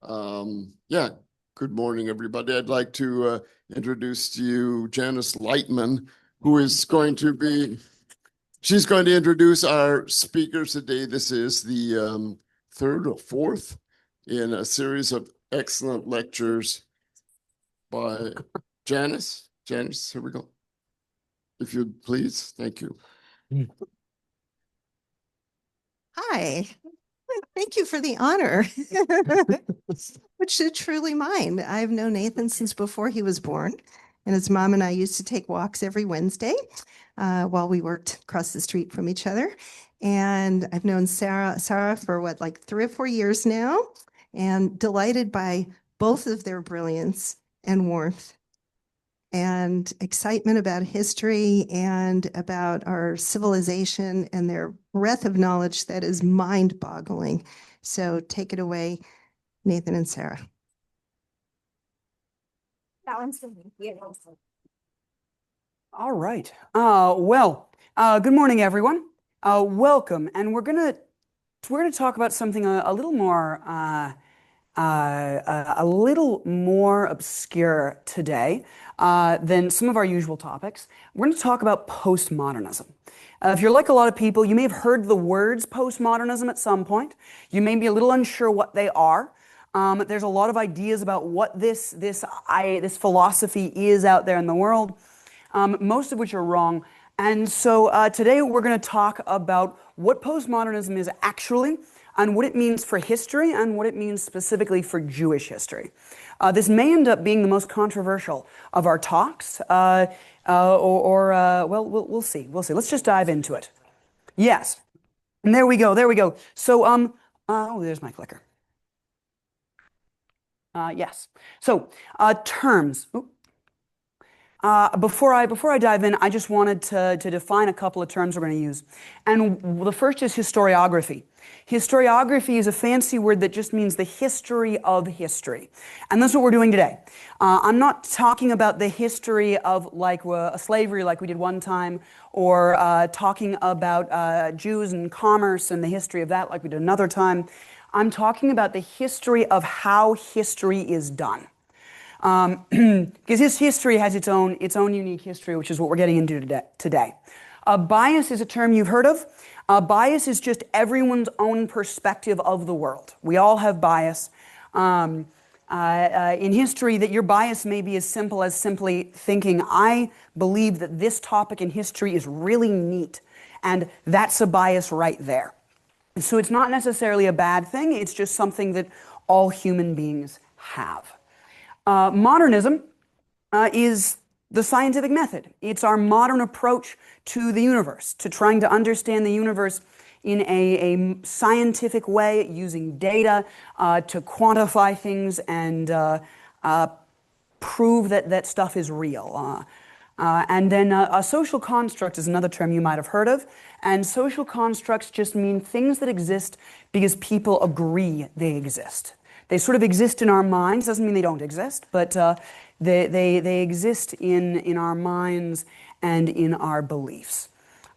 Yeah, good morning, everybody. I'd like to introduce to you Janice Lightman, who is going to be, she's going to introduce our speakers today. This is the third or fourth in a series of excellent lectures by Janice. Janice, here we go. If you'd please, thank you. Hi, thank you for the honor, which is truly mine. I've known Nathan since before he was born, and his mom and I used to take walks every Wednesday while we worked across the street from each other. And I've known Sarah for like 3 or 4 years now, and delighted by both of their brilliance and warmth and excitement about history and about our civilization and their breadth of knowledge that is mind-boggling. So take it away, Nathan and Sarah. All right. Good morning, everyone. Welcome, and we're gonna talk about something a little more obscure today than some of our usual topics. We're going to talk about postmodernism. If you're like a lot of people, you may have heard the words postmodernism at some point. You may be a little unsure what they are. There's a lot of ideas about what this philosophy is out there in the world, most of which are wrong. And so today we're going to talk about what postmodernism is actually, and what it means for history, and what it means specifically for Jewish history. This may end up being the most controversial of our talks, well, we'll see. Let's just dive into it. Yes, and there we go. So, there's my clicker. Yes. So, terms. Before I dive in, I just wanted to define a couple of terms we're going to use. And the first is historiography. Historiography is a fancy word that just means the history of history. And that's what we're doing today. I'm not talking about the history of like slavery like we did one time, or talking about Jews and commerce and the history of that like we did another time. I'm talking about the history of how history is done. Because his history has its own unique history, which is what we're getting into today. Bias is a term you've heard of. Bias is just everyone's own perspective of the world. We all have bias. In history, that your bias may be as simple as simply thinking, I believe that this topic in history is really neat, and that's a bias right there. So it's not necessarily a bad thing, it's just something that all human beings have. Modernism is the scientific method. It's our modern approach to the universe, to trying to understand the universe in a scientific way, using data to quantify things and prove that stuff is real. And then a social construct is another term you might have heard of. And social constructs just mean things that exist because people agree they exist. They sort of exist in our minds. Doesn't mean they don't exist, but they exist in our minds and in our beliefs.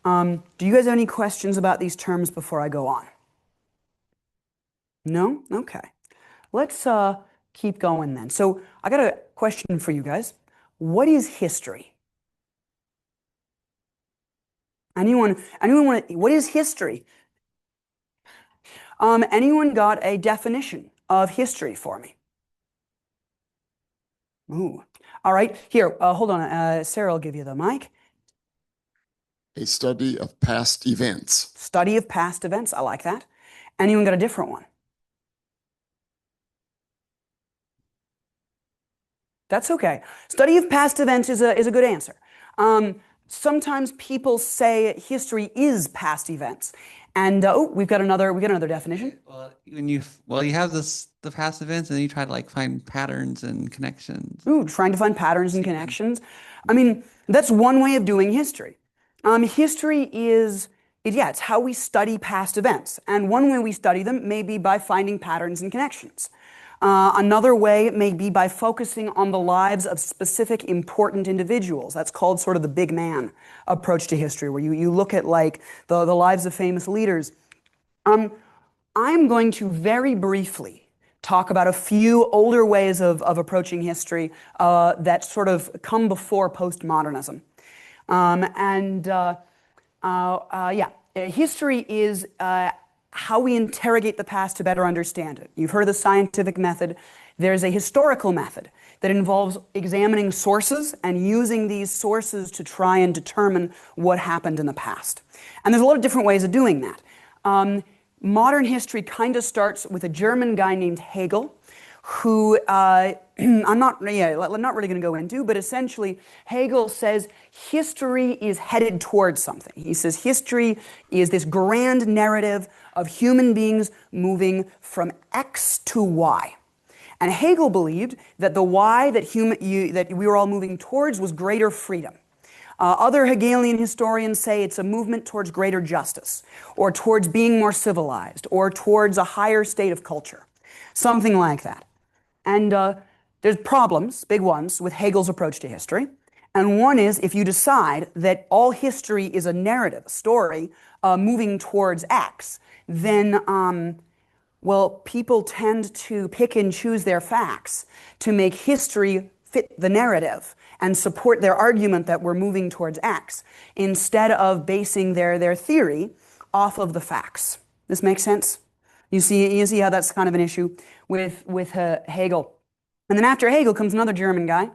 Do you guys have any questions about these terms before I go on? No? Okay. Let's keep going then. So I got a question for you guys. What is history? Anyone want to, what is history? Anyone got a definition of history for me? Ooh. All right. Here, hold on. Sarah will give you the mic. A study of past events. Study of past events. I like that. Anyone got a different one? That's okay. Study of past events is a good answer. Sometimes people say history is past events. And we got another definition. Well, you have the past events, and then you try to like find patterns and connections. Ooh, trying to find patterns and connections. I mean, that's one way of doing history. History is it's how we study past events, and one way we study them may be by finding patterns and connections. Another way may be by focusing on the lives of specific important individuals. That's called sort of the big man approach to history, where you look at like the lives of famous leaders. I'm going to very briefly talk about a few older ways of approaching history that sort of come before postmodernism. History is how we interrogate the past to better understand it. You've heard of the scientific method. There's a historical method that involves examining sources and using these sources to try and determine what happened in the past. And there's a lot of different ways of doing that. Modern history kind of starts with a German guy named Hegel, who I'm not really going to go into, but essentially Hegel says history is headed towards something. He says history is this grand narrative of human beings moving from X to Y. And Hegel believed that the Y that we were all moving towards was greater freedom. Other Hegelian historians say it's a movement towards greater justice, or towards being more civilized, or towards a higher state of culture, something like that. And there's problems, big ones, with Hegel's approach to history. And one is if you decide that all history is a narrative, a story, moving towards X, then, people tend to pick and choose their facts to make history fit the narrative and support their argument that we're moving towards X, instead of basing their theory off of the facts. This makes sense? You see how that's kind of an issue with Hegel. And then after Hegel comes another German guy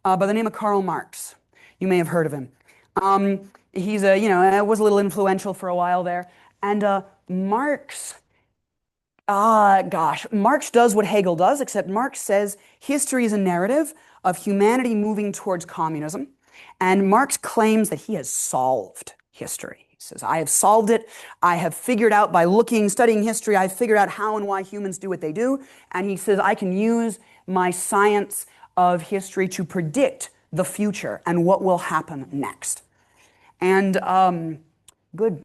by the name of Karl Marx. You may have heard of him. He's was a little influential for a while there. And Marx does what Hegel does, except Marx says history is a narrative of humanity moving towards communism. And Marx claims that he has solved history. He says, I have solved it. I have figured out by studying history, I've figured out how and why humans do what they do. And he says, I can use my science of history to predict the future and what will happen next. And I could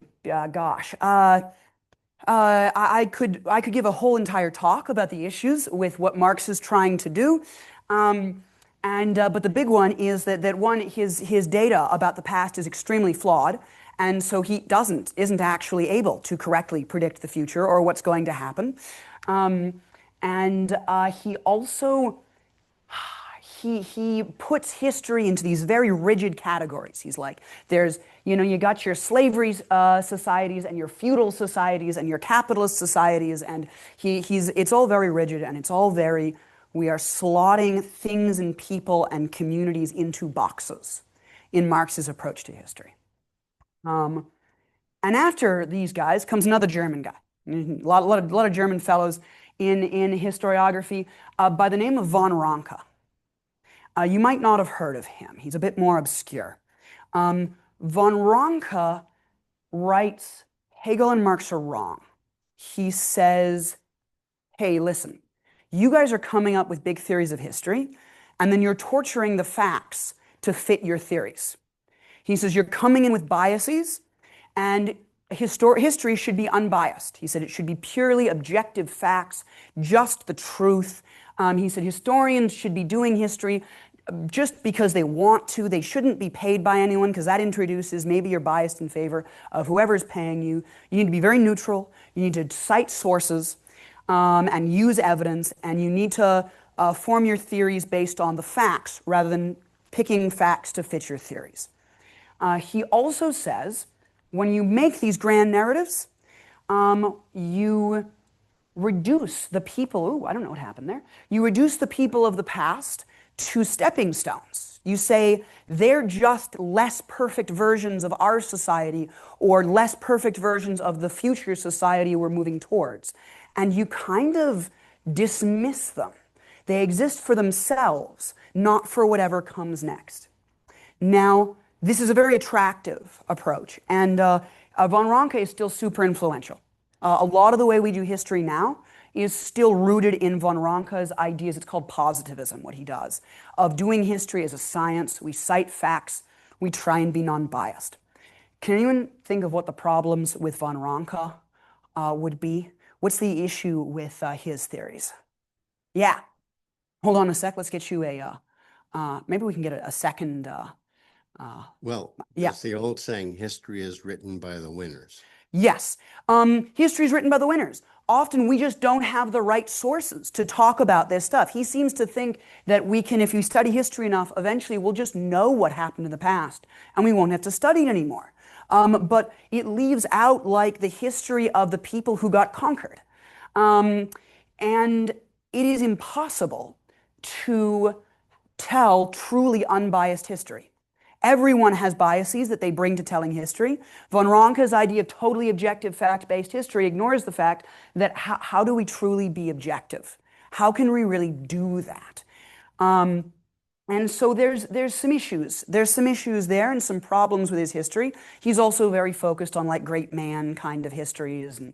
give a whole entire talk about the issues with what Marx is trying to do. But the big one is that his data about the past is extremely flawed, and so he isn't actually able to correctly predict the future or what's going to happen. He also he puts history into these very rigid categories. He's like, you got your slavery societies and your feudal societies and your capitalist societies, and it's all very rigid, and it's all very, we are slotting things and people and communities into boxes in Marx's approach to history. And after these guys comes another German guy. A lot of German fellows in historiography by the name of von Ranke. You might not have heard of him. He's a bit more obscure. Von Ranke writes, Hegel and Marx are wrong. He says, hey, listen, you guys are coming up with big theories of history, and then you're torturing the facts to fit your theories. He says you're coming in with biases, and history should be unbiased. He said it should be purely objective facts, just the truth. He said historians should be doing history just because they want to. They shouldn't be paid by anyone, because that introduces, maybe you're biased in favor of whoever's paying you. You need to be very neutral. You need to cite sources and use evidence, and you need to form your theories based on the facts rather than picking facts to fit your theories. He also says when you make these grand narratives, you reduce the people, I don't know what happened there. You reduce the people of the past to stepping stones. You say they're just less perfect versions of our society, or less perfect versions of the future society we're moving towards. And you kind of dismiss them. They exist for themselves, not for whatever comes next. Now, this is a very attractive approach, and von Ranke is still super influential. A lot of the way we do history now is still rooted in von Ranke's ideas. It's called positivism, what he does, of doing history as a science. We cite facts. We try and be non-biased. Can anyone think of what the problems with von Ranke would be? What's the issue with his theories? Yeah. Hold on a sec. Let's get you maybe we can get a second. It's the old saying, history is written by the winners. Yes. History is written by the winners. often we just don't have the right sources to talk about this stuff. He seems to think that we can, if you study history enough, eventually we'll just know what happened in the past and we won't have to study it anymore. But it leaves out like the history of the people who got conquered. And it is impossible to tell truly unbiased history. Everyone has biases that they bring to telling history. Von Ranke's idea of totally objective fact-based history ignores the fact that how do we truly be objective? How can we really do that? And so there's some issues. There's some issues there and some problems with his history. He's also very focused on like great man kind of histories. And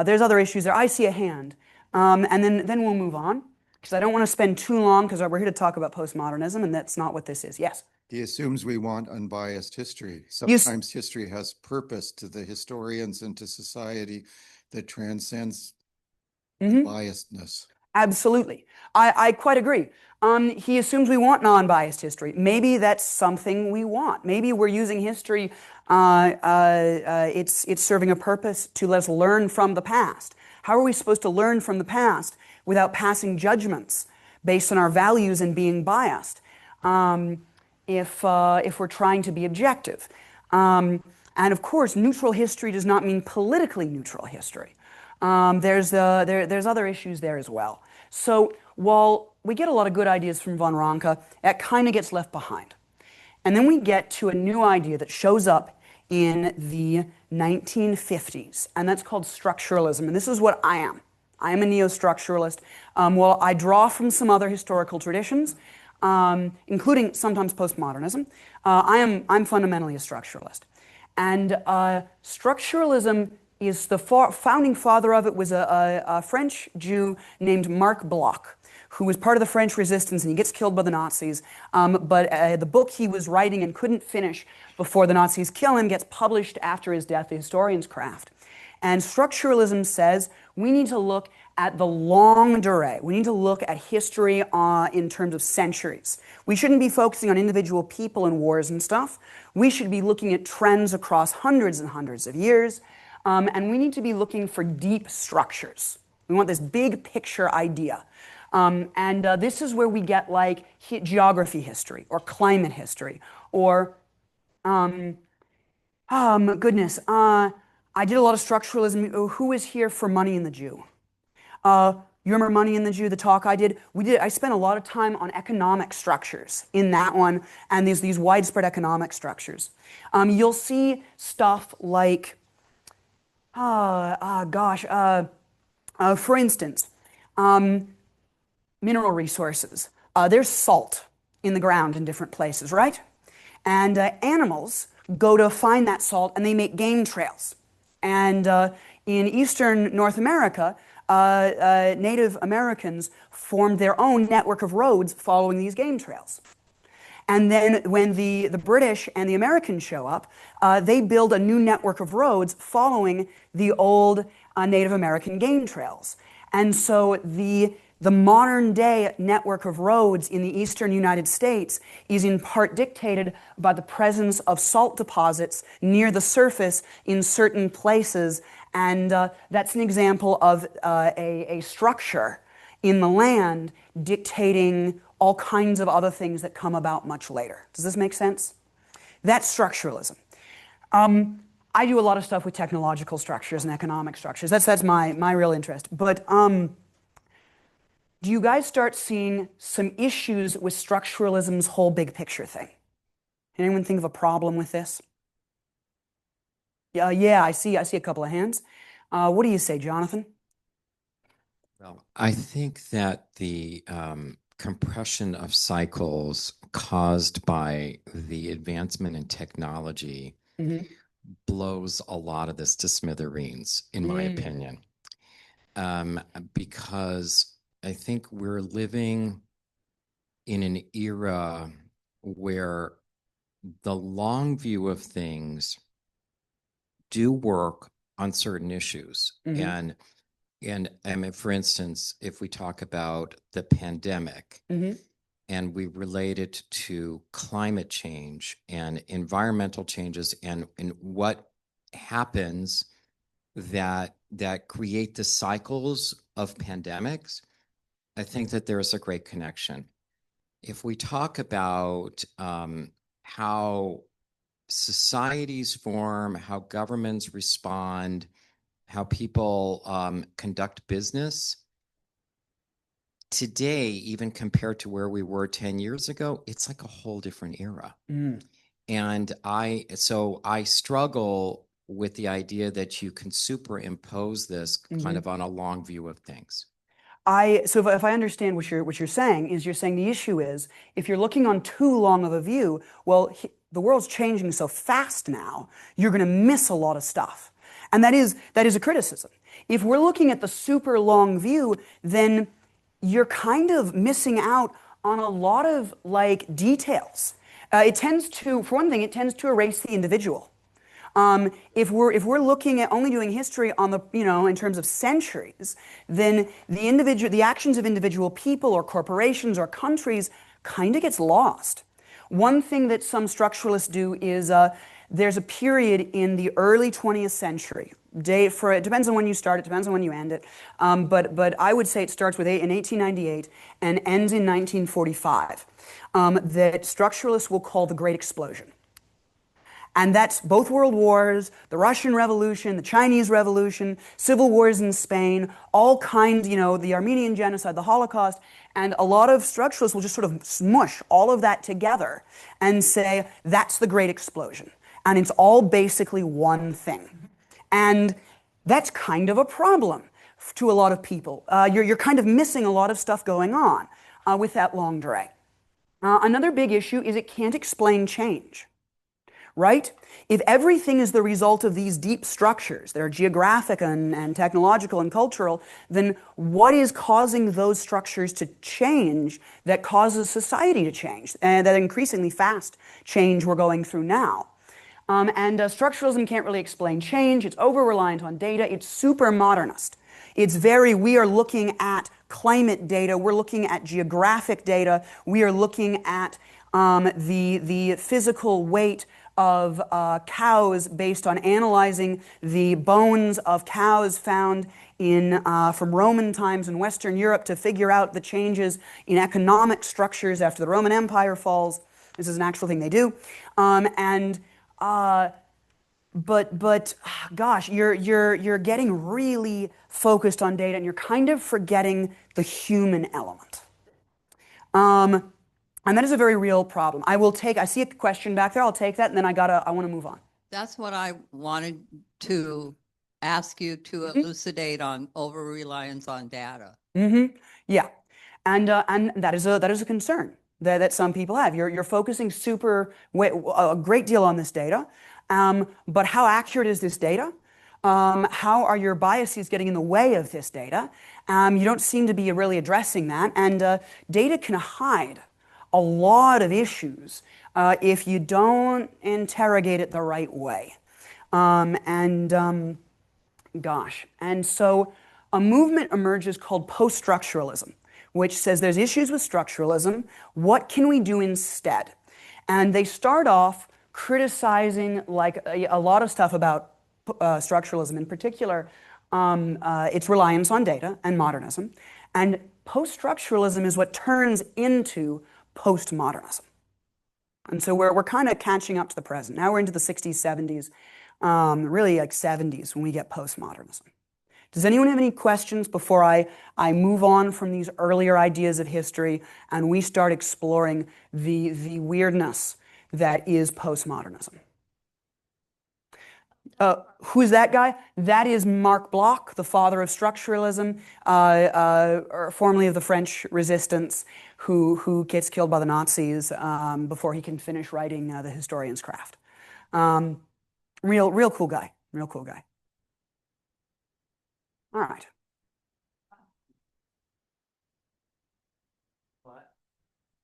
there's other issues there. I see a hand. And then we'll move on because I don't want to spend too long because we're here to talk about postmodernism and that's not what this is. Yes? He assumes we want unbiased history. Sometimes history has purpose to the historians and to society that transcends biasedness. Absolutely. I quite agree. He assumes we want non-biased history. Maybe that's something we want. Maybe we're using history, it's serving a purpose to let us learn from the past. How are we supposed to learn from the past without passing judgments based on our values and being biased? If we're trying to be objective. And of course, neutral history does not mean politically neutral history. There's other issues there as well. So while we get a lot of good ideas from von Ranke, that kind of gets left behind. And then we get to a new idea that shows up in the 1950s, and that's called structuralism. And this is what I am. I am a neo-structuralist. Well, I draw from some other historical traditions, including sometimes postmodernism. I'm fundamentally a structuralist. And structuralism is the founding father of it was a French Jew named Marc Bloch, who was part of the French resistance, and he gets killed by the Nazis. But the book he was writing and couldn't finish before the Nazis kill him gets published after his death, The Historian's Craft. And structuralism says we need to look at the longue durée. We need to look at history in terms of centuries. We shouldn't be focusing on individual people and wars and stuff. We should be looking at trends across hundreds and hundreds of years. And we need to be looking for deep structures. We want this big picture idea. This is where we get like geography history or climate history or, goodness, I did a lot of structuralism. Who is here for Money and the Jew? You remember Money and the Jew, the talk I did? I spent a lot of time on economic structures in that one, and these widespread economic structures. You'll see stuff like, for instance, mineral resources. There's salt in the ground in different places, right? And animals go to find that salt and they make game trails. And in eastern North America, Native Americans formed their own network of roads following these game trails. And then when the British and the Americans show up, they build a new network of roads following the old Native American game trails. And so the modern day network of roads in the eastern United States is in part dictated by the presence of salt deposits near the surface in certain places. And that's an example of a structure in the land dictating all kinds of other things that come about much later. Does this make sense? That's structuralism. I do a lot of stuff with technological structures and economic structures. That's my real interest. But do you guys start seeing some issues with structuralism's whole big picture thing? Anyone think of a problem with this? Yeah, I see a couple of hands. What do you say, Jonathan? Well, I think that the compression of cycles caused by the advancement in technology blows a lot of this to smithereens, in my opinion. Because I think we're living in an era where the long view of things do work on certain issues. And I mean, for instance, if we talk about the pandemic and we relate it to climate change and environmental changes and what happens that that create the cycles of pandemics, I think that there is a great connection. If we talk about how societies form, how governments respond, how people conduct business, today, even compared to where we were 10 years ago, it's like a whole different era. And so I struggle with the idea that you can superimpose this kind of on a long view of things. So if I understand what you're saying, is you're saying the issue is if you're looking on too long of a view, well, the world's changing so fast now, you're going to miss a lot of stuff. And that is a criticism. If we're looking at the super long view, then you're kind of missing out on a lot of like details. It tends to, for one thing, it tends to erase the individual. If we're looking at only doing history on the, in terms of centuries, then the actions of individual people or corporations or countries kind of gets lost. One thing that some structuralists do is there's a period in the early 20th century. It depends on when you start, it depends on when you end it. But I would say it starts in 1898 and ends in 1945, that structuralists will call the Great Explosion. And that's both world wars, the Russian Revolution, the Chinese Revolution, civil wars in Spain, all kinds, the Armenian genocide, the Holocaust, and a lot of structuralists will just sort of smush all of that together and say, that's the Great Explosion. And it's all basically one thing. And that's kind of a problem to a lot of people. You're kind of missing a lot of stuff going on with that long delay. Another big issue is it can't explain change. Right? If everything is the result of these deep structures that are geographic and technological and cultural, then what is causing those structures to change that causes society to change, and that increasingly fast change we're going through now? Structuralism can't really explain change. It's over-reliant on data. It's super modernist. We are looking at climate data. We're looking at geographic data. We are looking at the physical weight of cows based on analyzing the bones of cows found from Roman times in Western Europe to figure out the changes in economic structures after the Roman Empire falls. This is an actual thing they do. Gosh, you're getting really focused on data and you're kind of forgetting the human element. And that is a very real problem. I see a question back there. I'll take that, and then I want to move on. That's what I wanted to ask you to elucidate on over-reliance on data. Yeah, and that is a concern that some people have. You're focusing a great deal on this data, but how accurate is this data? How are your biases getting in the way of this data? You don't seem to be really addressing that, and data can hide a lot of issues if you don't interrogate it the right way. And so a movement emerges called post-structuralism, which says there's issues with structuralism. What can we do instead? And they start off criticizing like a lot of stuff about structuralism, in particular, its reliance on data and modernism. And post-structuralism is what turns into postmodernism. And so we're kind of catching up to the present. Now we're into the 60s, 70s, really like 70s when we get postmodernism. Does anyone have any questions before I move on from these earlier ideas of history and we start exploring the weirdness that is postmodernism? Who's that guy? That is Marc Bloch, the father of structuralism, or formerly of the French Resistance, who gets killed by the Nazis before he can finish writing The Historian's Craft. Real cool guy. Real cool guy. All right.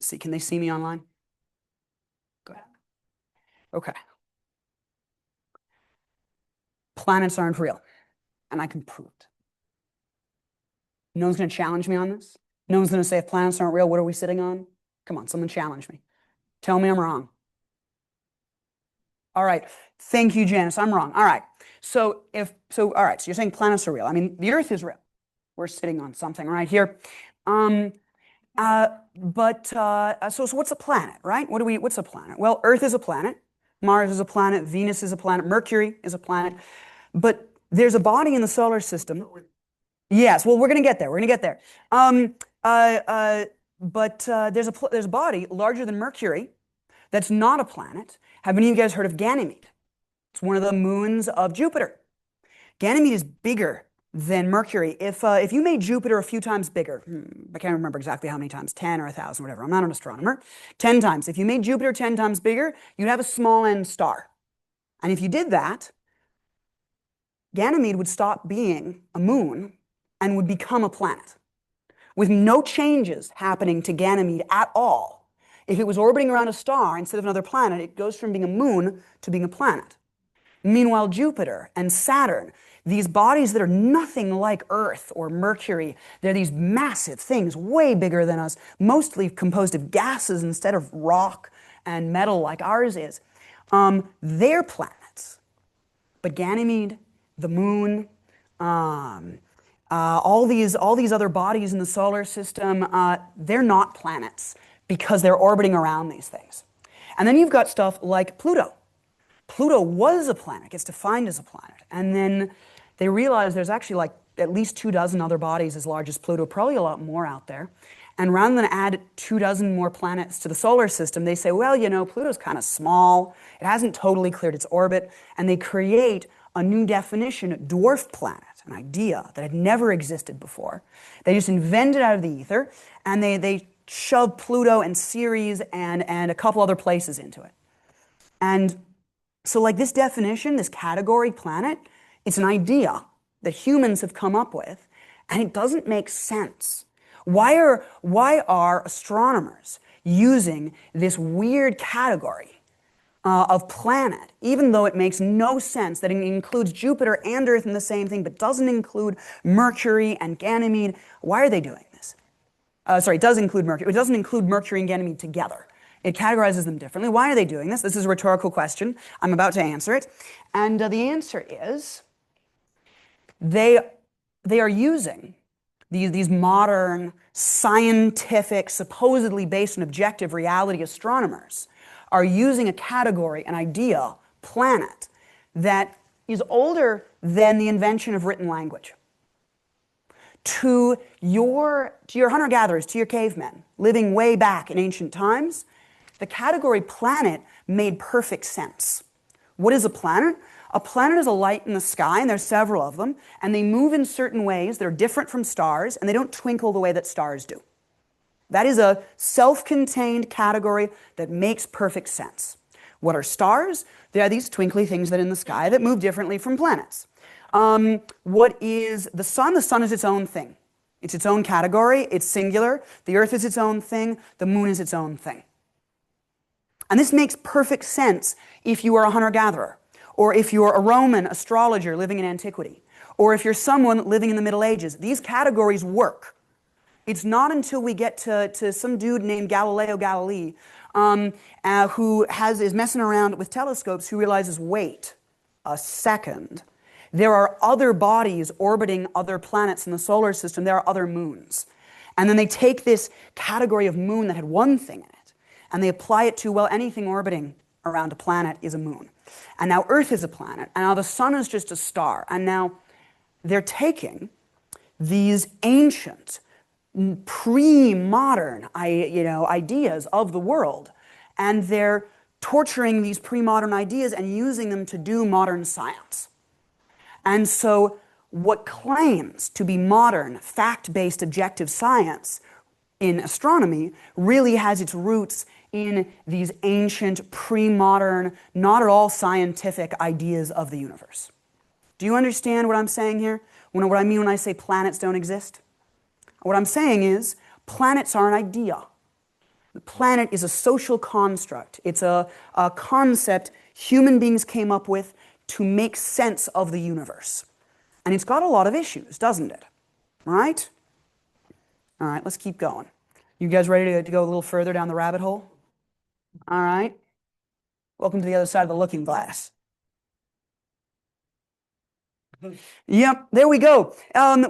See, can they see me online? Go ahead. Okay. Planets aren't real, and I can prove it. No one's going to challenge me on this. No one's going to say, if planets aren't real, what are we sitting on? Come on, someone challenge me. Tell me I'm wrong. All right. Thank you, Janice. I'm wrong. All right. So all right. So you're saying planets are real. I mean, the Earth is real. We're sitting on something right here. So what's a planet, right? What's a planet? Well, Earth is a planet. Mars is a planet. Venus is a planet. Mercury is a planet. But there's a body in the solar system. Yes. Well, we're going to get there. We're going to get there. There's a body larger than Mercury that's not a planet. Have any of you guys heard of Ganymede? It's one of the moons of Jupiter. Ganymede is bigger than Mercury. If you made Jupiter a few times bigger, I can't remember exactly how many times, 10 or 1,000, whatever. I'm not an astronomer. 10 times. If you made Jupiter 10 times bigger, you'd have a small n star. And if you did that, Ganymede would stop being a moon and would become a planet with no changes happening to Ganymede at all. If it was orbiting around a star instead of another planet, it goes from being a moon to being a planet. Meanwhile, Jupiter and Saturn, these bodies that are nothing like Earth or Mercury, they're these massive things, way bigger than us, mostly composed of gases instead of rock and metal like ours is. They're planets. But Ganymede, the moon, all these other bodies in the solar system, they're not planets because they're orbiting around these things. And then you've got stuff like Pluto. Pluto was a planet, gets defined as a planet. And then they realize there's actually like at least 24 other bodies as large as Pluto, probably a lot more out there. And rather than add 24 more planets to the solar system, they say, well, Pluto's kind of small. It hasn't totally cleared its orbit. And they create a new definition, dwarf planet, an idea that had never existed before. They just invented out of the ether, and they shoved Pluto and Ceres and a couple other places into it. And so like this definition, this category planet, it's an idea that humans have come up with, and it doesn't make sense. Why are astronomers using this weird category of planet, even though it makes no sense that it includes Jupiter and Earth in the same thing, but doesn't include Mercury and Ganymede? Why are they doing this? It does include Mercury. It doesn't include Mercury and Ganymede together. It categorizes them differently. Why are they doing this? This is a rhetorical question. I'm about to answer it. And the answer is they are using these modern, scientific, supposedly based on objective reality astronomers are using a category, an idea, planet, that is older than the invention of written language. To your hunter-gatherers, to your cavemen, living way back in ancient times, the category planet made perfect sense. What is a planet? A planet is a light in the sky, and there's several of them, and they move in certain ways that are different from stars, and they don't twinkle the way that stars do. That is a self-contained category that makes perfect sense. What are stars? They are these twinkly things that are in the sky that move differently from planets. What is the sun? The sun is its own thing. It's its own category. It's singular. The earth is its own thing. The moon is its own thing. And this makes perfect sense if you are a hunter-gatherer, or if you're a Roman astrologer living in antiquity, or if you're someone living in the Middle Ages. These categories work. It's not until we get to some dude named Galileo Galilei who is messing around with telescopes who realizes, wait a second, there are other bodies orbiting other planets in the solar system. There are other moons. And then they take this category of moon that had one thing in it, and they apply it to, well, anything orbiting around a planet is a moon. And now Earth is a planet, and now the sun is just a star. And now they're taking these ancient, pre-modern ideas of the world, and they're torturing these pre-modern ideas and using them to do modern science. And so what claims to be modern, fact-based, objective science in astronomy really has its roots in these ancient, pre-modern, not at all scientific ideas of the universe. Do you understand what I'm saying here? What I mean when I say planets don't exist? What I'm saying is planets are an idea. The planet is a social construct. It's a concept human beings came up with to make sense of the universe. And it's got a lot of issues, doesn't it? Right? All right, let's keep going. You guys ready to go a little further down the rabbit hole? All right. Welcome to the other side of the looking glass. Yep, there we go.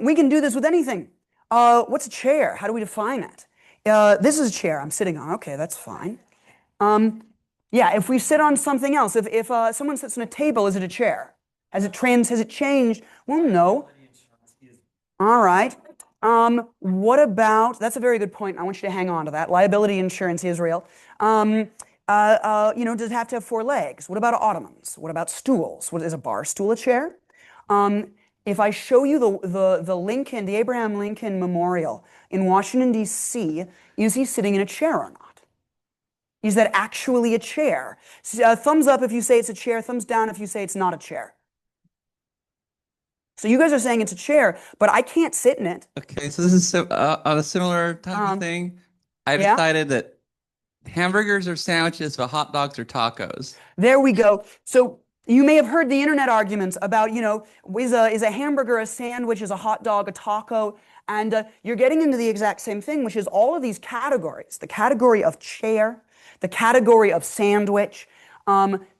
We can do this with anything. What's a chair? How do we define it? This is a chair I'm sitting on. Okay, that's fine. Yeah, if we sit on something else, if someone sits on a table, is it a chair? Has it changed? Well, no. All right. What about, that's a very good point. I want you to hang on to that. Liability insurance is real. Does it have to have 4 legs? What about ottomans? What about stools? Is a bar stool a chair? If I show you the Abraham Lincoln Memorial in Washington, D.C., is he sitting in a chair or not? Is that actually a chair? Thumbs up if you say it's a chair, thumbs down if you say it's not a chair. So you guys are saying it's a chair, but I can't sit in it. Okay, so this is on a similar type of thing. I yeah. decided that hamburgers are sandwiches, but hot dogs are tacos. There we go. So you may have heard the internet arguments about, is a hamburger a sandwich, is a hot dog a taco? And you're getting into the exact same thing, which is all of these categories. The category of chair, the category of sandwich,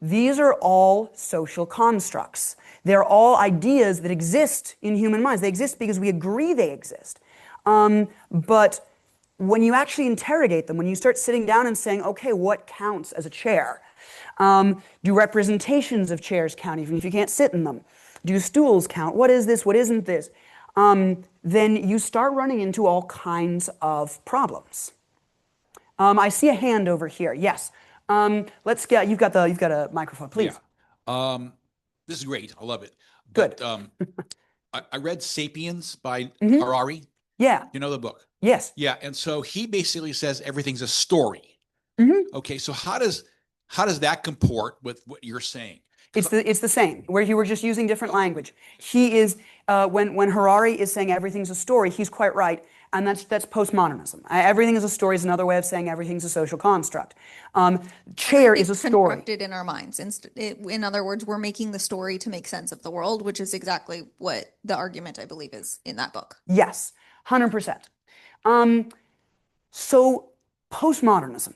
these are all social constructs. They're all ideas that exist in human minds. They exist because we agree they exist. But when you actually interrogate them, when you start sitting down and saying, okay, what counts as a chair? Do representations of chairs count, even if you can't sit in them? Do stools count? What is this? What isn't this? Then you start running into all kinds of problems. I see a hand over here. Yes. You've got a microphone, please. Yeah. This is great. I love it. Good. But, I read ¡Sapiens by Harari. Yeah. You know the book? Yes. Yeah. And so he basically says everything's a story. Okay. So how does that comport with what you're saying? It's the same, where you were just using different language. He is, when Harari is saying everything's a story, he's quite right. And that's postmodernism. Everything is a story is another way of saying everything's a social construct. Chair is a story. Constructed in our minds. In other words, we're making the story to make sense of the world, which is exactly what the argument, I believe, is in that book. Yes, 100%. So postmodernism.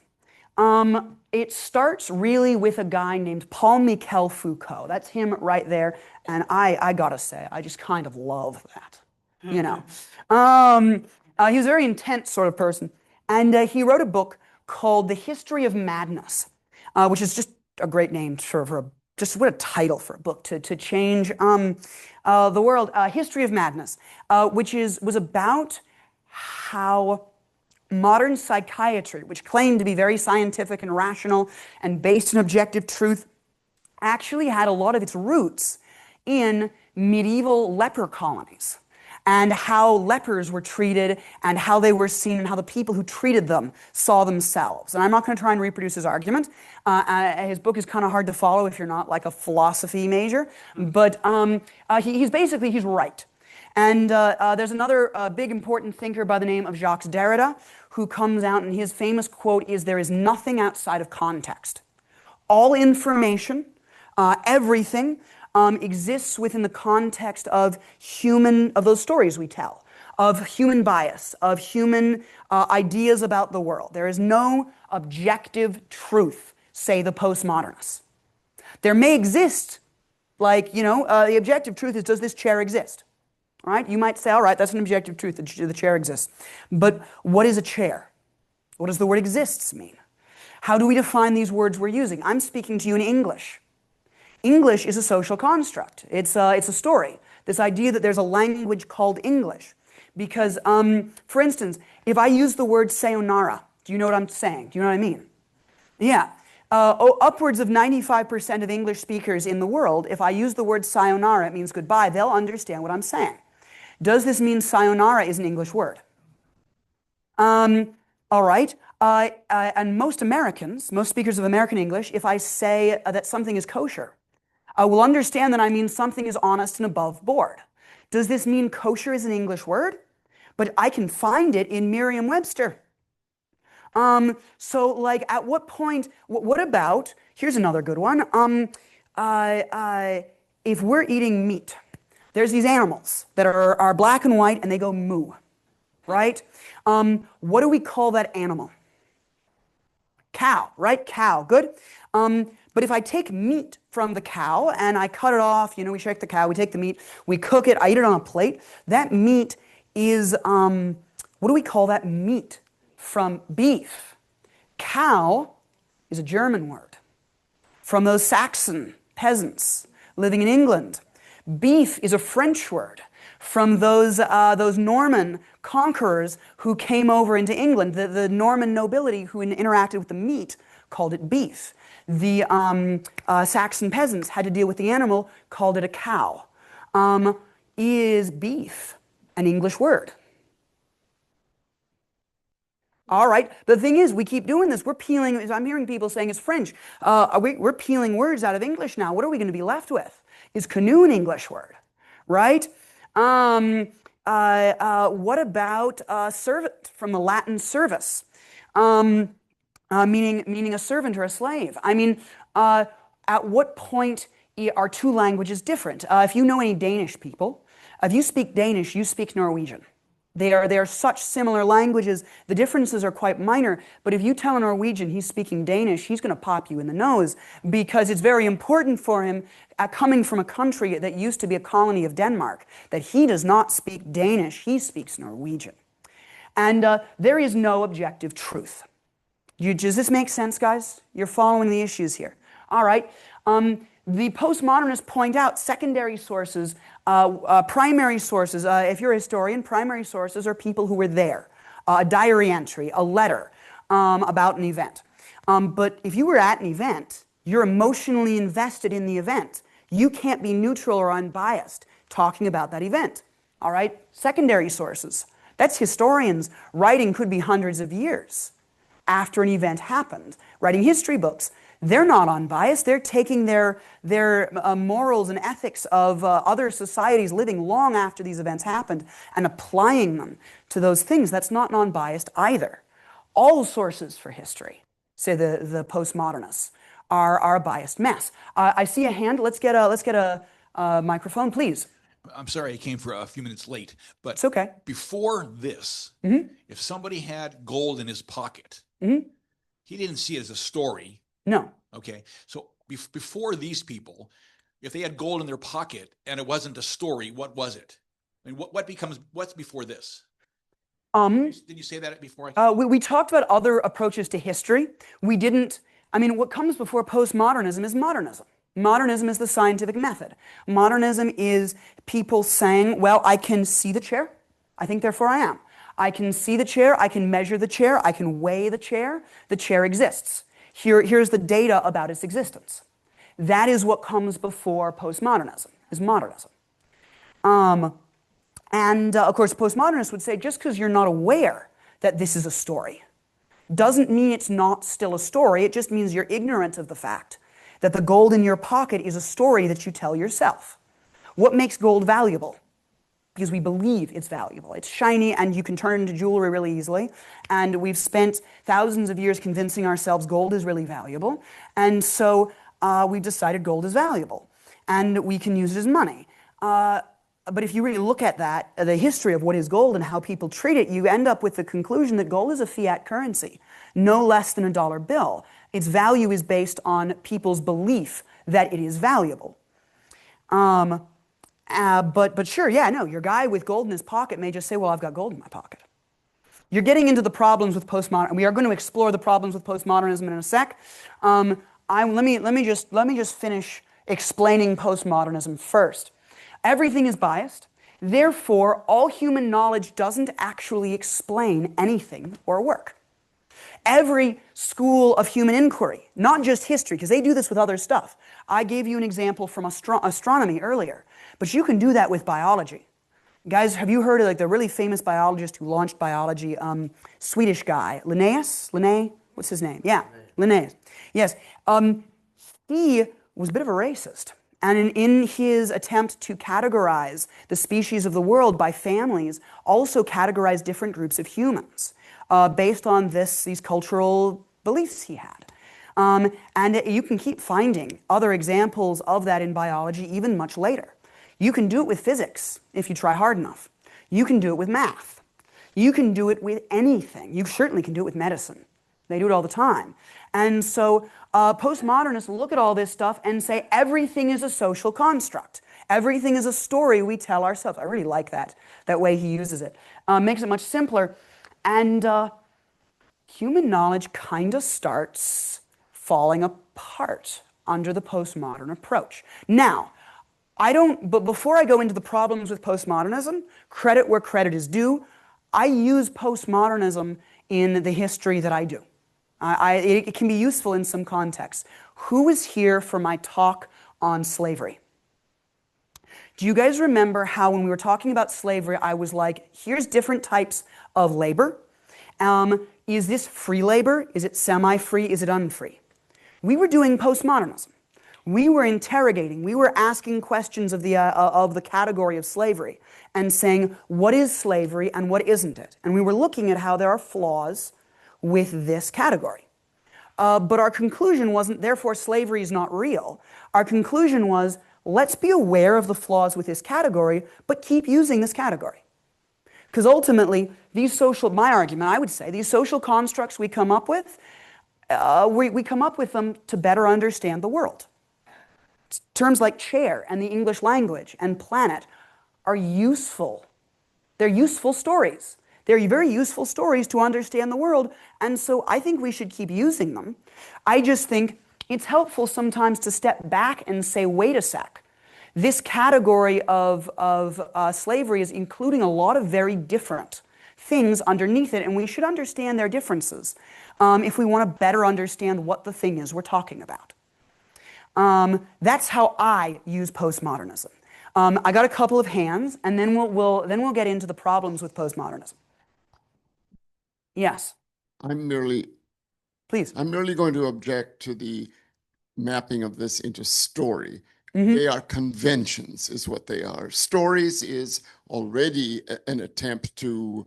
It starts really with a guy named Paul-Michel Foucault. That's him right there. And I gotta say, I just kind of love that. He was a very intense sort of person. And he wrote a book called The History of Madness, which is just a great name just what a title for a book to change the world. History of Madness, which was about how modern psychiatry, which claimed to be very scientific and rational and based in objective truth, actually had a lot of its roots in medieval leper colonies, and how lepers were treated and how they were seen and how the people who treated them saw themselves. And I'm not going to try and reproduce his argument. His book is kind of hard to follow if you're not like a philosophy major, but he's right. And there's another big important thinker by the name of Jacques Derrida, who comes out and his famous quote is, "There is nothing outside of context. All information, everything, exists within the context of those stories we tell, of human bias, of human ideas about the world. There is no objective truth," say the postmodernists. There may exist, the objective truth is, does this chair exist? All right, you might say, all right, that's an objective truth, the chair exists. But what is a chair? What does the word exists mean? How do we define these words we're using? I'm speaking to you in English. English is a social construct. It's a story. This idea that there's a language called English. Because, for instance, if I use the word sayonara, do you know what I'm saying? Do you know what I mean? Yeah. Upwards of 95% of English speakers in the world, if I use the word sayonara, it means goodbye, they'll understand what I'm saying. Does this mean sayonara is an English word? All right. And most speakers of American English, if I say that something is kosher, will understand that I mean something is honest and above board. Does this mean kosher is an English word? But I can find it in Merriam-Webster. So at what point, what about, here's another good one. If we're eating meat, there's these animals that are black and white and they go moo, right? What do we call that animal? Cow, right? Cow, good. But if I take meat from the cow and I cut it off, we shake the cow, we take the meat, we cook it, I eat it on a plate, that meat is, what do we call that meat? From beef. Cow is a German word from those Saxon peasants living in England. Beef is a French word from those Norman conquerors who came over into England. The Norman nobility who interacted with the meat called it beef. The Saxon peasants had to deal with the animal, called it a cow. Is beef an English word? All right. The thing is, we keep doing this. We're peeling, I'm hearing people saying it's French. We're peeling words out of English now. What are we going to be left with? Is canoe an English word? Right? What about servant from the Latin servus? Meaning a servant or a slave. I mean, at what point are two languages different? If you know any Danish people, if you speak Danish, you speak Norwegian. They are such similar languages. The differences are quite minor. But if you tell a Norwegian he's speaking Danish, he's going to pop you in the nose because it's very important for him, coming from a country that used to be a colony of Denmark, that he does not speak Danish, he speaks Norwegian. And there is no objective truth. Does this make sense, guys? You're following the issues here. All right. The postmodernists point out secondary sources, primary sources. If you're a historian, primary sources are people who were there. A diary entry, a letter about an event. But if you were at an event, you're emotionally invested in the event. You can't be neutral or unbiased talking about that event. All right? Secondary sources. That's historians. Writing could be hundreds of years after an event happened. Writing history books. They're not unbiased. They're taking their morals and ethics of other societies living long after these events happened and applying them to those things. That's not non-biased either. All sources for history, say the postmodernists, are a biased mess. I see a hand. Let's get a microphone, please. I'm sorry I came for a few minutes late, but it's okay. Before this, if somebody had gold in his pocket, he didn't see it as a story. No. Okay. So before these people, if they had gold in their pocket and it wasn't a story, what was it? I mean, what's before this? Did you say that before? We talked about other approaches to history. We didn't, what comes before postmodernism is modernism. Modernism is the scientific method. Modernism is people saying, well, I can see the chair. I think, therefore, I am. I can see the chair. I can measure the chair. I can weigh the chair. The chair exists. Here's the data about its existence. That is what comes before postmodernism, is modernism. Of course, postmodernists would say just because you're not aware that this is a story doesn't mean it's not still a story. It just means you're ignorant of the fact that the gold in your pocket is a story that you tell yourself. What makes gold valuable? Because we believe it's valuable. It's shiny and you can turn it into jewelry really easily. And we've spent thousands of years convincing ourselves gold is really valuable. And so we've decided gold is valuable and we can use it as money. But if you really look at that, the history of what is gold and how people treat it, you end up with the conclusion that gold is a fiat currency, no less than a dollar bill. Its value is based on people's belief that it is valuable. But sure, yeah, no, your guy with gold in his pocket may just say, well, I've got gold in my pocket. You're getting into the problems with postmodern. We are going to explore the problems with postmodernism in a sec. Let me just finish explaining postmodernism first. Everything is biased. Therefore, all human knowledge doesn't actually explain anything or work. Every school of human inquiry, not just history, because they do this with other stuff. I gave you an example from astronomy earlier, but you can do that with biology. Guys, have you heard of the really famous biologist who launched biology, Swedish guy, Linnaeus? What's his name? Yeah, Linnaeus. Yes. He was a bit of a racist. And in his attempt to categorize the species of the world by families, also categorized different groups of humans based on these cultural beliefs he had. And you can keep finding other examples of that in biology even much later. You can do it with physics if you try hard enough. You can do it with math. You can do it with anything. You certainly can do it with medicine. They do it all the time. And so postmodernists look at all this stuff and say everything is a social construct. Everything is a story we tell ourselves. I really like that way he uses it. Makes it much simpler. And human knowledge kind of starts falling apart under the postmodern approach. Now, but before I go into the problems with postmodernism, credit where credit is due, I use postmodernism in the history that I do. It can be useful in some contexts. Who was here for my talk on slavery? Do you guys remember how when we were talking about slavery, I was like, here's different types of labor. Is this free labor? Is it semi-free? Is it unfree? We were doing postmodernism. We were interrogating. We were asking questions of the category of slavery and saying, what is slavery and what isn't it? And we were looking at how there are flaws with this category. But our conclusion wasn't, therefore, slavery is not real. Our conclusion was, let's be aware of the flaws with this category, but keep using this category. Because ultimately, my argument, I would say, these social constructs we come up with, we come up with them to better understand the world. Terms like chair and the English language and planet are useful. They're useful stories. They're very useful stories to understand the world, and so I think we should keep using them. I just think it's helpful sometimes to step back and say, wait a sec. This category of slavery is including a lot of very different things underneath it, and we should understand their differences if we want to better understand what the thing is we're talking about. That's how I use postmodernism. I got a couple of hands, and then we'll get into the problems with postmodernism. Yes. Please. I'm merely going to object to the mapping of this into story. They are conventions, is what they are. Stories is already an attempt to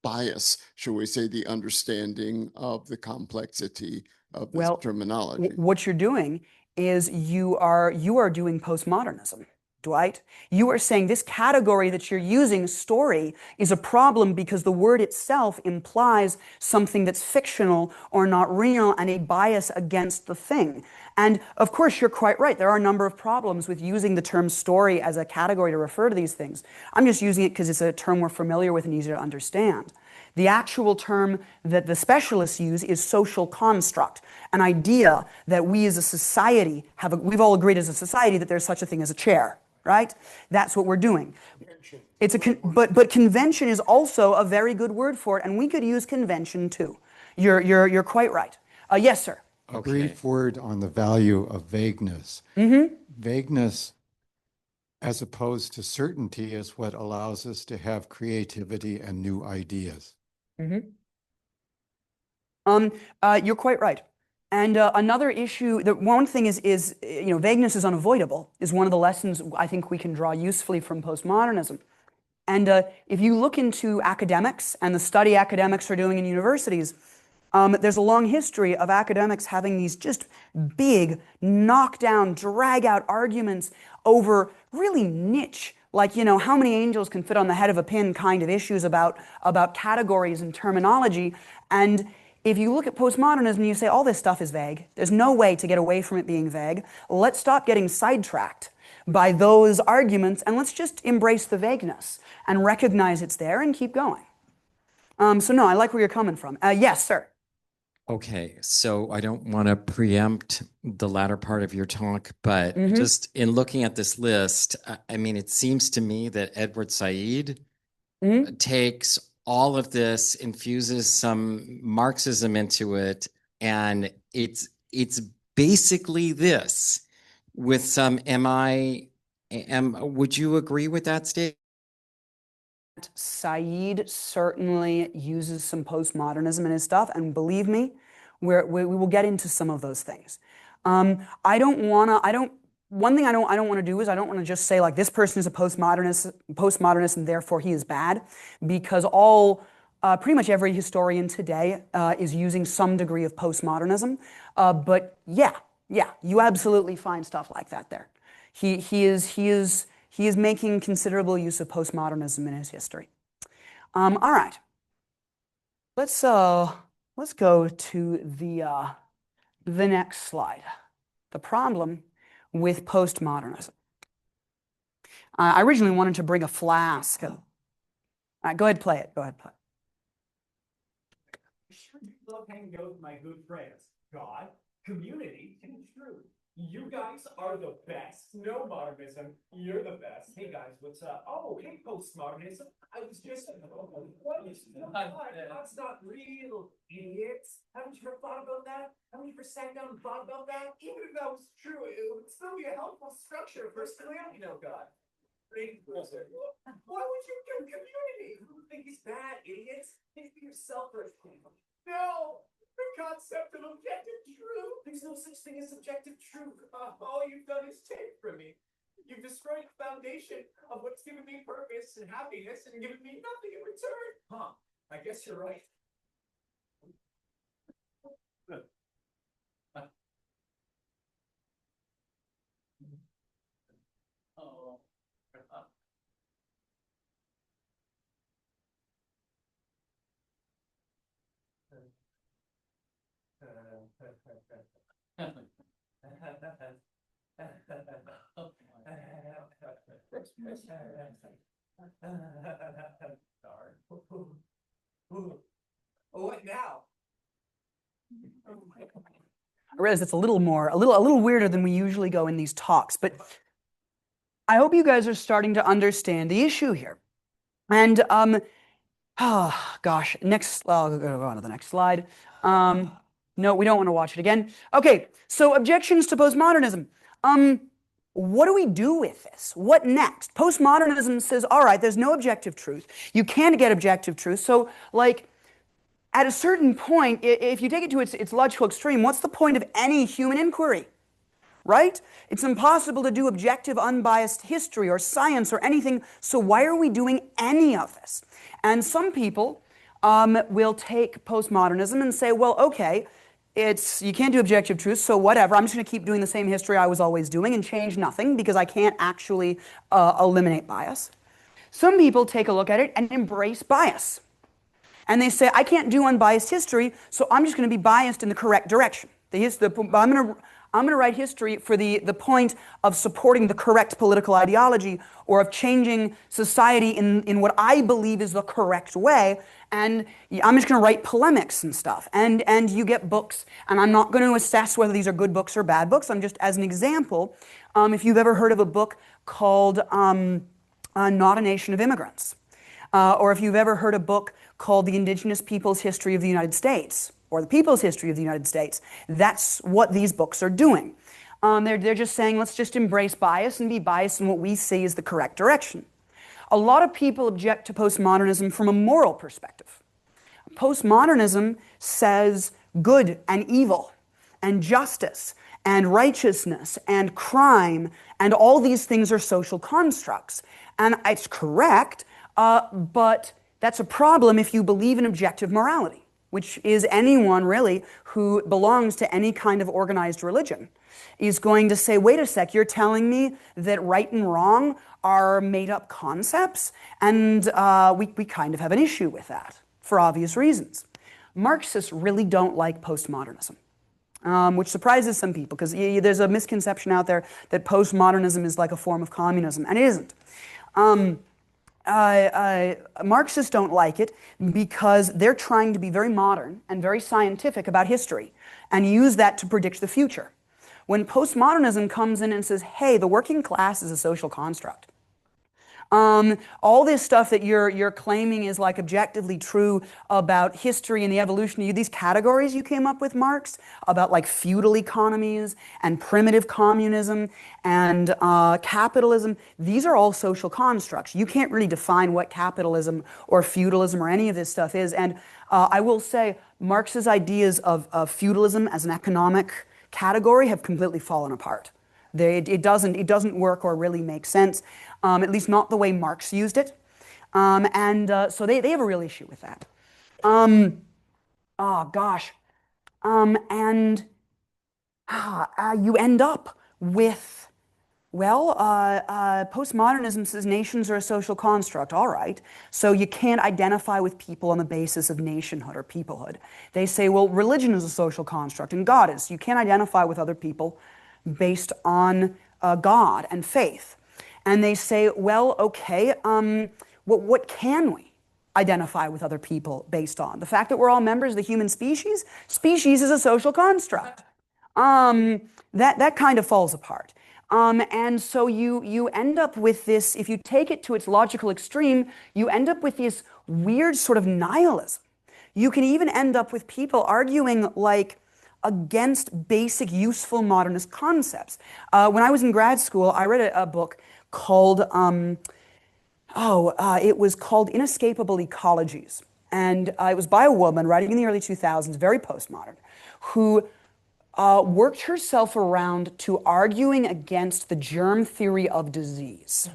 bias, shall we say, the understanding of the complexity of this terminology. What you're doing is you are doing postmodernism, Dwight. You are saying this category that you're using, story, is a problem because the word itself implies something that's fictional or not real and a bias against the thing. And of course, you're quite right. There are a number of problems with using the term story as a category to refer to these things. I'm just using it because it's a term we're familiar with and easier to understand. The actual term that the specialists use is social construct, an idea that we as a society we've all agreed as a society that there's such a thing as a chair, right? That's what we're doing. But convention is also a very good word for it, and we could use convention too. You're quite right. Yes, sir. A brief word on the value of vagueness. Vagueness, as opposed to certainty, is what allows us to have creativity and new ideas. You're quite right. And another issue, one thing is vagueness is unavoidable, is one of the lessons I think we can draw usefully from postmodernism. And if you look into academics and the study academics are doing in universities, there's a long history of academics having these just big, knockdown, drag-out arguments over really niche, like, how many angels can fit on the head of a pin kind of issues about categories and terminology. And if you look at postmodernism, you say, all this stuff is vague. There's no way to get away from it being vague. Let's stop getting sidetracked by those arguments, and let's just embrace the vagueness and recognize it's there and keep going. So no, I like where you're coming from. Yes, sir. Okay, so I don't want to preempt the latter part of your talk, but just in looking at this list, I mean, it seems to me that Edward Said takes all of this, infuses some Marxism into it, and it's basically this with some would you agree with that statement? Said certainly uses some postmodernism in his stuff, and believe me, we will get into some of those things. One thing I don't want to do is I don't want to just say like this person is a postmodernist and therefore he is bad, because pretty much every historian today is using some degree of postmodernism. But yeah, you absolutely find stuff like that there. He is making considerable use of postmodernism in his history. All right. let's go to the next slide. The problem with postmodernism. I originally wanted to bring a flask. Go ahead, play it. Go ahead, play it. Sure do love hanging out with my good friends. God, community, and truth. You guys are the best. No modernism, you're the best. Hey guys, what's up? Oh, hey, postmodernism. I was just what is that's not real, idiots. Haven't you ever thought about that? Haven't you ever sat down and thought about that? Even if that was true, it would still be a helpful structure for clearly, God. Why would you do community? Who would think he's bad, idiots? Think for yourself first. No! The concept of objective truth. There's no such thing as objective truth. All you've done is take from me. You've destroyed the foundation of what's given me purpose and happiness and given me nothing in return. Huh. I guess you're right. Oh. What now? I realize it's a little weirder than we usually go in these talks, but I hope you guys are starting to understand the issue here. And oh gosh, I'll go on to the next slide. No, we don't want to watch it again. Okay, so objections to postmodernism. What do we do with this? What next? Postmodernism says, all right, there's no objective truth. You can't get objective truth. So, like, at a certain point, if you take it to its logical extreme, what's the point of any human inquiry? Right? It's impossible to do objective, unbiased history or science or anything, so why are we doing any of this? And some people will take postmodernism and say, well, okay, you can't do objective truth, so whatever, I'm just going to keep doing the same history I was always doing and change nothing because I can't actually eliminate bias. Some people take a look at it and embrace bias. And they say, I can't do unbiased history, so I'm just going to be biased in the correct direction. I'm going to write history for the point of supporting the correct political ideology or of changing society in what I believe is the correct way. And I'm just going to write polemics and stuff. And you get books, and I'm not going to assess whether these are good books or bad books. I'm just, as an example, if you've ever heard of a book called Not a Nation of Immigrants, or if you've ever heard a book called The Indigenous Peoples' History of the United States, or The People's History of the United States. That's what these books are doing. They're just saying, let's just embrace bias and be biased in what we see is the correct direction. A lot of people object to postmodernism from a moral perspective. Postmodernism says good and evil and justice and righteousness and crime and all these things are social constructs. And it's correct, but that's a problem if you believe in objective morality, which is anyone really who belongs to any kind of organized religion, is going to say, wait a sec, you're telling me that right and wrong are made-up concepts? And we kind of have an issue with that, for obvious reasons. Marxists really don't like postmodernism, which surprises some people, because there's a misconception out there that postmodernism is like a form of communism, and it isn't. Marxists don't like it because they're trying to be very modern and very scientific about history and use that to predict the future. When postmodernism comes in and says, hey, the working class is a social construct. All this stuff that you're claiming is like objectively true about history and the evolution of these categories you came up with, Marx, about like feudal economies and primitive communism and capitalism, these are all social constructs. You can't really define what capitalism or feudalism or any of this stuff is. And I will say Marx's ideas of feudalism as an economic category have completely fallen apart. It doesn't work or really make sense, at least not the way Marx used it. So they have a real issue with that. You end up with Well, postmodernism says nations are a social construct. All right. So you can't identify with people on the basis of nationhood or peoplehood. They say, well, religion is a social construct and God is. You can't identify with other people based on God and faith. And they say, well, okay, what can we identify with other people based on? The fact that we're all members of the human species? Species is a social construct. That kind of falls apart. And so you end up with this, if you take it to its logical extreme, you end up with this weird sort of nihilism. You can even end up with people arguing like against basic useful modernist concepts. When I was in grad school, I read a book called, it was called Inescapable Ecologies. And it was by a woman writing in the early 2000s, very postmodern, who worked herself around to arguing against the germ theory of disease.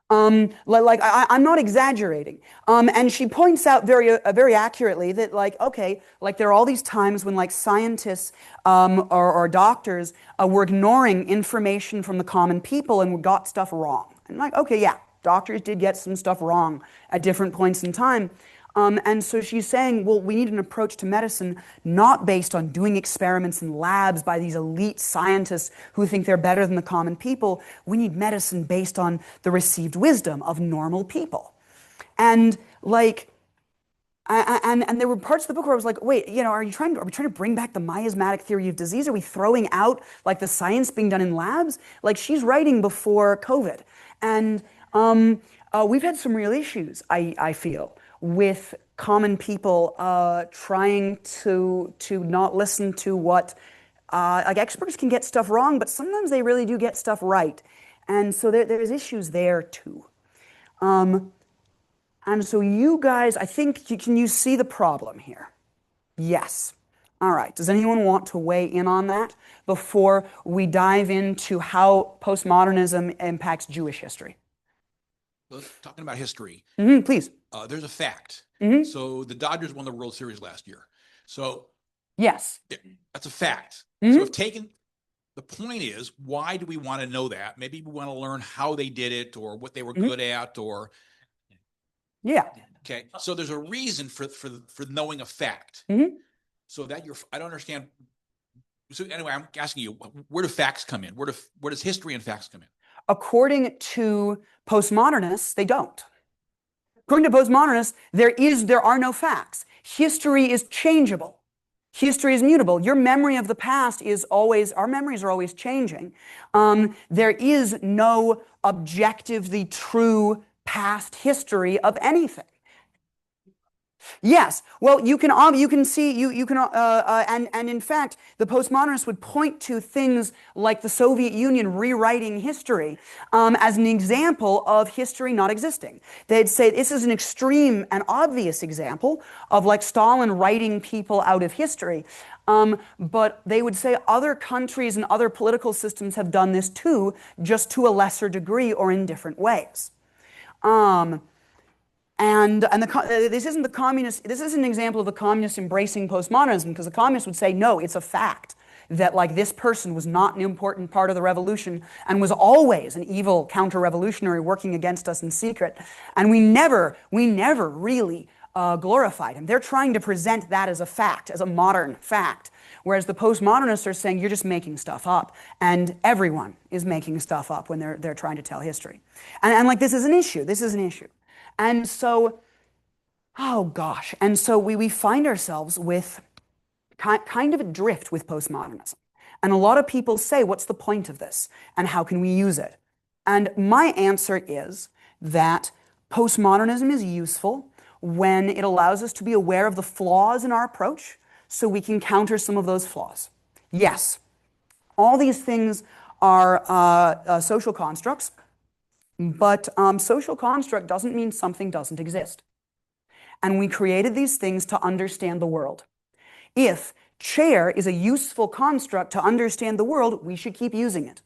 I'm not exaggerating. And she points out very accurately that, like, okay, like there are all these times when like scientists or doctors were ignoring information from the common people and got stuff wrong. And like, okay, yeah, doctors did get some stuff wrong at different points in time. And so she's saying, well, we need an approach to medicine not based on doing experiments in labs by these elite scientists who think they're better than the common people. We need medicine based on the received wisdom of normal people. And like, and there were parts of the book where I was like, wait, are we trying to bring back the miasmatic theory of disease? Are we throwing out like the science being done in labs? Like she's writing before COVID. And we've had some real issues, I feel, with common people trying to not listen to what, like experts can get stuff wrong, but sometimes they really do get stuff right. And so there's issues there too. And so you guys, I think, can you see the problem here? Yes. All right. Does anyone want to weigh in on that before we dive into how postmodernism impacts Jewish history? Talking about history, please. There's a fact. So the Dodgers won the World Series last year. So yes, that's a fact. So if taken, the point is, why do we want to know that? Maybe we want to learn how they did it or what they were good at, or okay. So there's a reason for knowing a fact. So that I don't understand. So anyway, I'm asking you, where do facts come in? Where does history and facts come in? According to postmodernists, they don't. According to postmodernists, there are no facts. History is changeable. History is mutable. Your memory of the past our memories are always changing. There is no objectively true past history of anything. Yes. Well, you can see, and in fact, the postmodernists would point to things like the Soviet Union rewriting history as an example of history not existing. They'd say this is an extreme and obvious example of like Stalin writing people out of history. But they would say other countries and other political systems have done this too, just to a lesser degree or in different ways. This isn't the communist. This isn't an example of the communists embracing postmodernism, because the communists would say, no, it's a fact that like this person was not an important part of the revolution and was always an evil counter-revolutionary working against us in secret, and we never really glorified him. They're trying to present that as a fact, as a modern fact, whereas the postmodernists are saying you're just making stuff up, and everyone is making stuff up when they're trying to tell history, and like this is an issue. This is an issue. And so, oh gosh, and so we find ourselves with kind of a drift with postmodernism. And a lot of people say, what's the point of this? And how can we use it? And my answer is that postmodernism is useful when it allows us to be aware of the flaws in our approach so we can counter some of those flaws. Yes, all these things are social constructs. But social construct doesn't mean something doesn't exist. And we created these things to understand the world. If chair is a useful construct to understand the world, we should keep using it.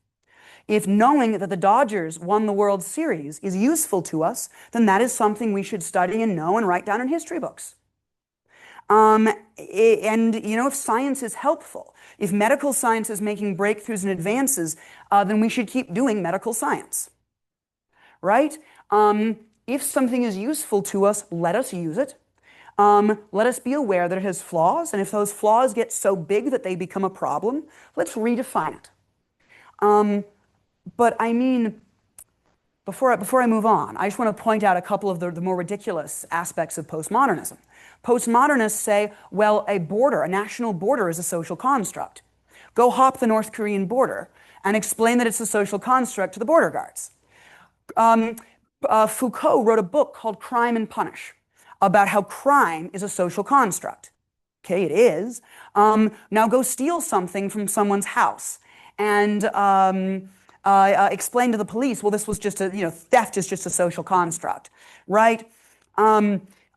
If knowing that the Dodgers won the World Series is useful to us, then that is something we should study and know and write down in history books. And, if science is helpful, if medical science is making breakthroughs and advances, then we should keep doing medical science, right? If something is useful to us, let us use it. Let us be aware that it has flaws, and if those flaws get so big that they become a problem, let's redefine it. But I mean, before I move on, I just want to point out a couple of the more ridiculous aspects of postmodernism. Postmodernists say, well, a national border is a social construct. Go hop the North Korean border and explain that it's a social construct to the border guards. Foucault wrote a book called Crime and Punish about how crime is a social construct. Okay, it is. Now go steal something from someone's house and explain to the police, well, this was just theft is just a social construct, right?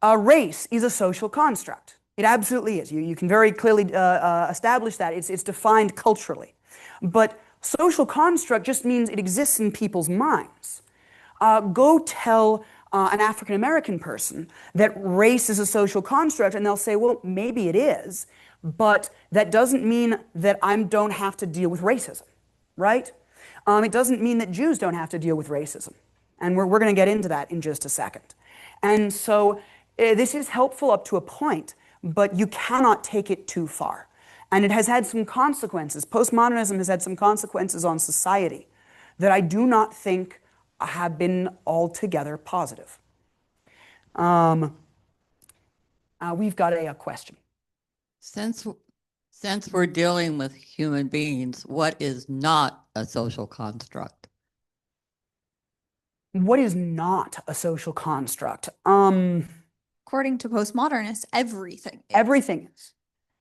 Race is a social construct. It absolutely is. You can very clearly establish that. It's defined culturally. But social construct just means it exists in people's minds. Go tell an African American person that race is a social construct, and they'll say, well, maybe it is, but that doesn't mean that I don't have to deal with racism, right? It doesn't mean that Jews don't have to deal with racism. And we're going to get into that in just a second. And so this is helpful up to a point, but you cannot take it too far. And it has had some consequences. Postmodernism has had some consequences on society that I do not think have been altogether positive. We've got a question. Since we're dealing with human beings, what is not a social construct? What is not a social construct? According to postmodernists, everything is. Everything is.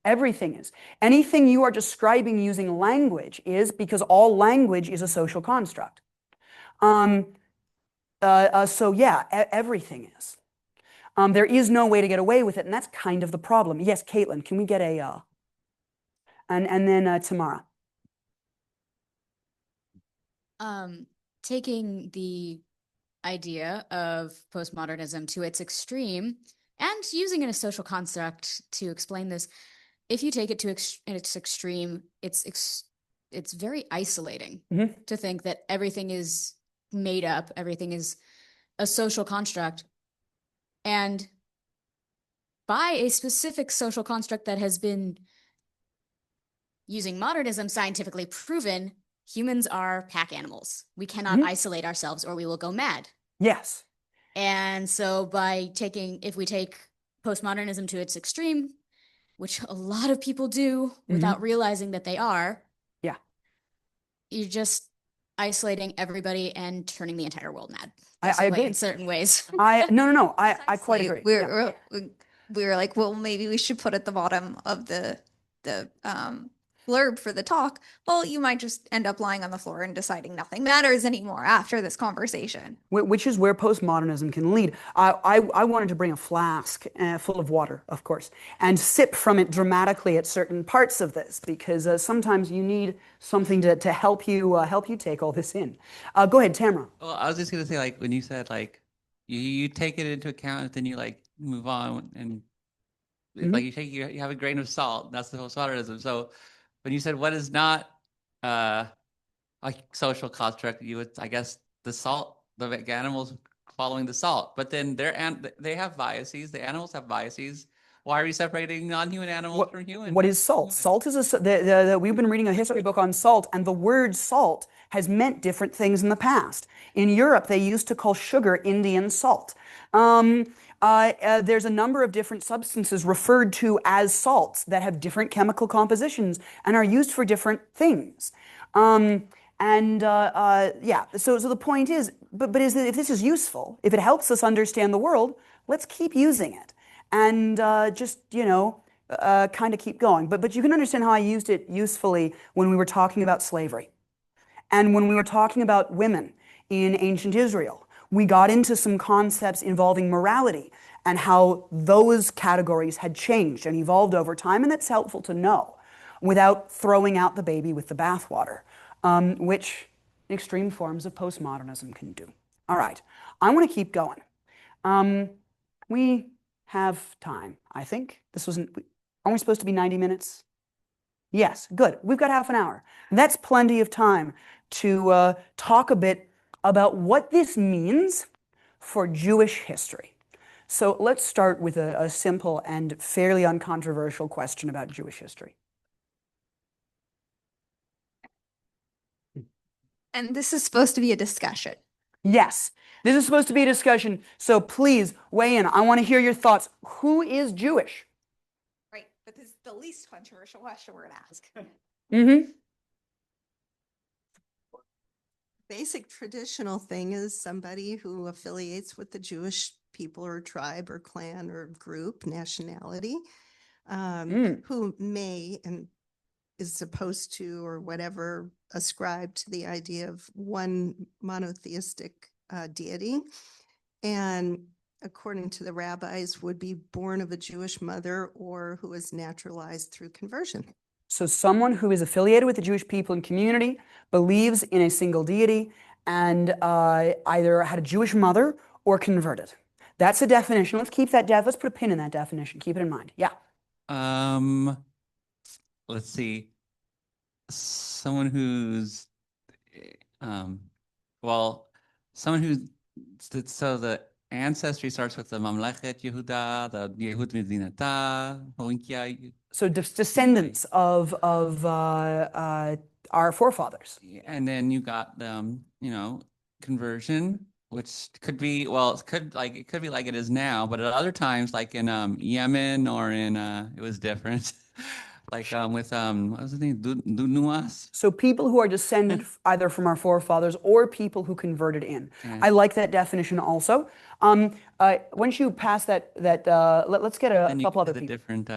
Everything is. Anything you are describing using language is because all language is a social construct. So yeah, everything is. There is no way to get away with it, and that's kind of the problem. Yes, Caitlin, can we get a, and then Tamara. Taking the idea of postmodernism to its extreme and using it as a social construct to explain this, if you take it to its extreme, it's very isolating to think that everything is made up, everything is a social construct. And by a specific social construct that has been, using modernism, scientifically proven, humans are pack animals. We cannot isolate ourselves or we will go mad. Yes. And so if we take postmodernism to its extreme, which a lot of people do without realizing that they are, you're just isolating everybody and turning the entire world mad. I agree in certain ways. No. I quite agree. We were like, well, maybe we should put at the bottom of the blurb for the talk, well, you might just end up lying on the floor and deciding nothing matters anymore after this conversation. Which is where postmodernism can lead. I wanted to bring a flask full of water, of course, and sip from it dramatically at certain parts of this, because sometimes you need something to help you take all this in. Go ahead, Tamara. Well, I was just gonna say, like, when you said like you take it into account and then you like move on and like you have a grain of salt. That's the postmodernism. So when you said what is not a social construct, you would, I guess, the salt, the animals following the salt, but then they have biases. The animals have biases. Why are we separating non-human animals from human? What is salt? Salt is we've been reading a history book on salt, and the word salt has meant different things in the past. In Europe, they used to call sugar Indian salt. There's a number of different substances referred to as salts that have different chemical compositions and are used for different things. So the point is, but is that if this is useful, if it helps us understand the world, let's keep using it and kind of keep going. But you can understand how I used it usefully when we were talking about slavery and when we were talking about women in ancient Israel. We got into some concepts involving morality and how those categories had changed and evolved over time, and that's helpful to know without throwing out the baby with the bathwater, which extreme forms of postmodernism can do. All right, I want to keep going. We have time, I think. Aren't we supposed to be 90 minutes? Yes, good. We've got half an hour. That's plenty of time to talk a bit about what this means for Jewish history. So let's start with a simple and fairly uncontroversial question about Jewish history. And this is supposed to be a discussion. Yes, this is supposed to be a discussion, so please weigh in. I want to hear your thoughts. Who is Jewish? Right, but this is the least controversial question we're going to ask. Mm-hmm. Basic traditional thing is somebody who affiliates with the Jewish people or tribe or clan or group, nationality, who may and is supposed to or whatever ascribe to the idea of one monotheistic deity. And according to the rabbis, would be born of a Jewish mother or who is naturalized through conversion. So someone who is affiliated with the Jewish people and community, believes in a single deity, and either had a Jewish mother or converted. That's a definition. Let's keep that let's put a pin in that definition. Keep it in mind. Yeah. Let's see. Someone who's someone who's so the ancestry starts with the Mamlechet Yehuda, the Yehud Medinata, so descendants of our forefathers. and then you got conversion, which could be it could be like it is now, but at other times, like in Yemen or in it was different. Like with what was his name? Dunuas. So people who are descended either from our forefathers or people who converted in. I like that definition also. Once you pass that, let's get a couple other people. Different,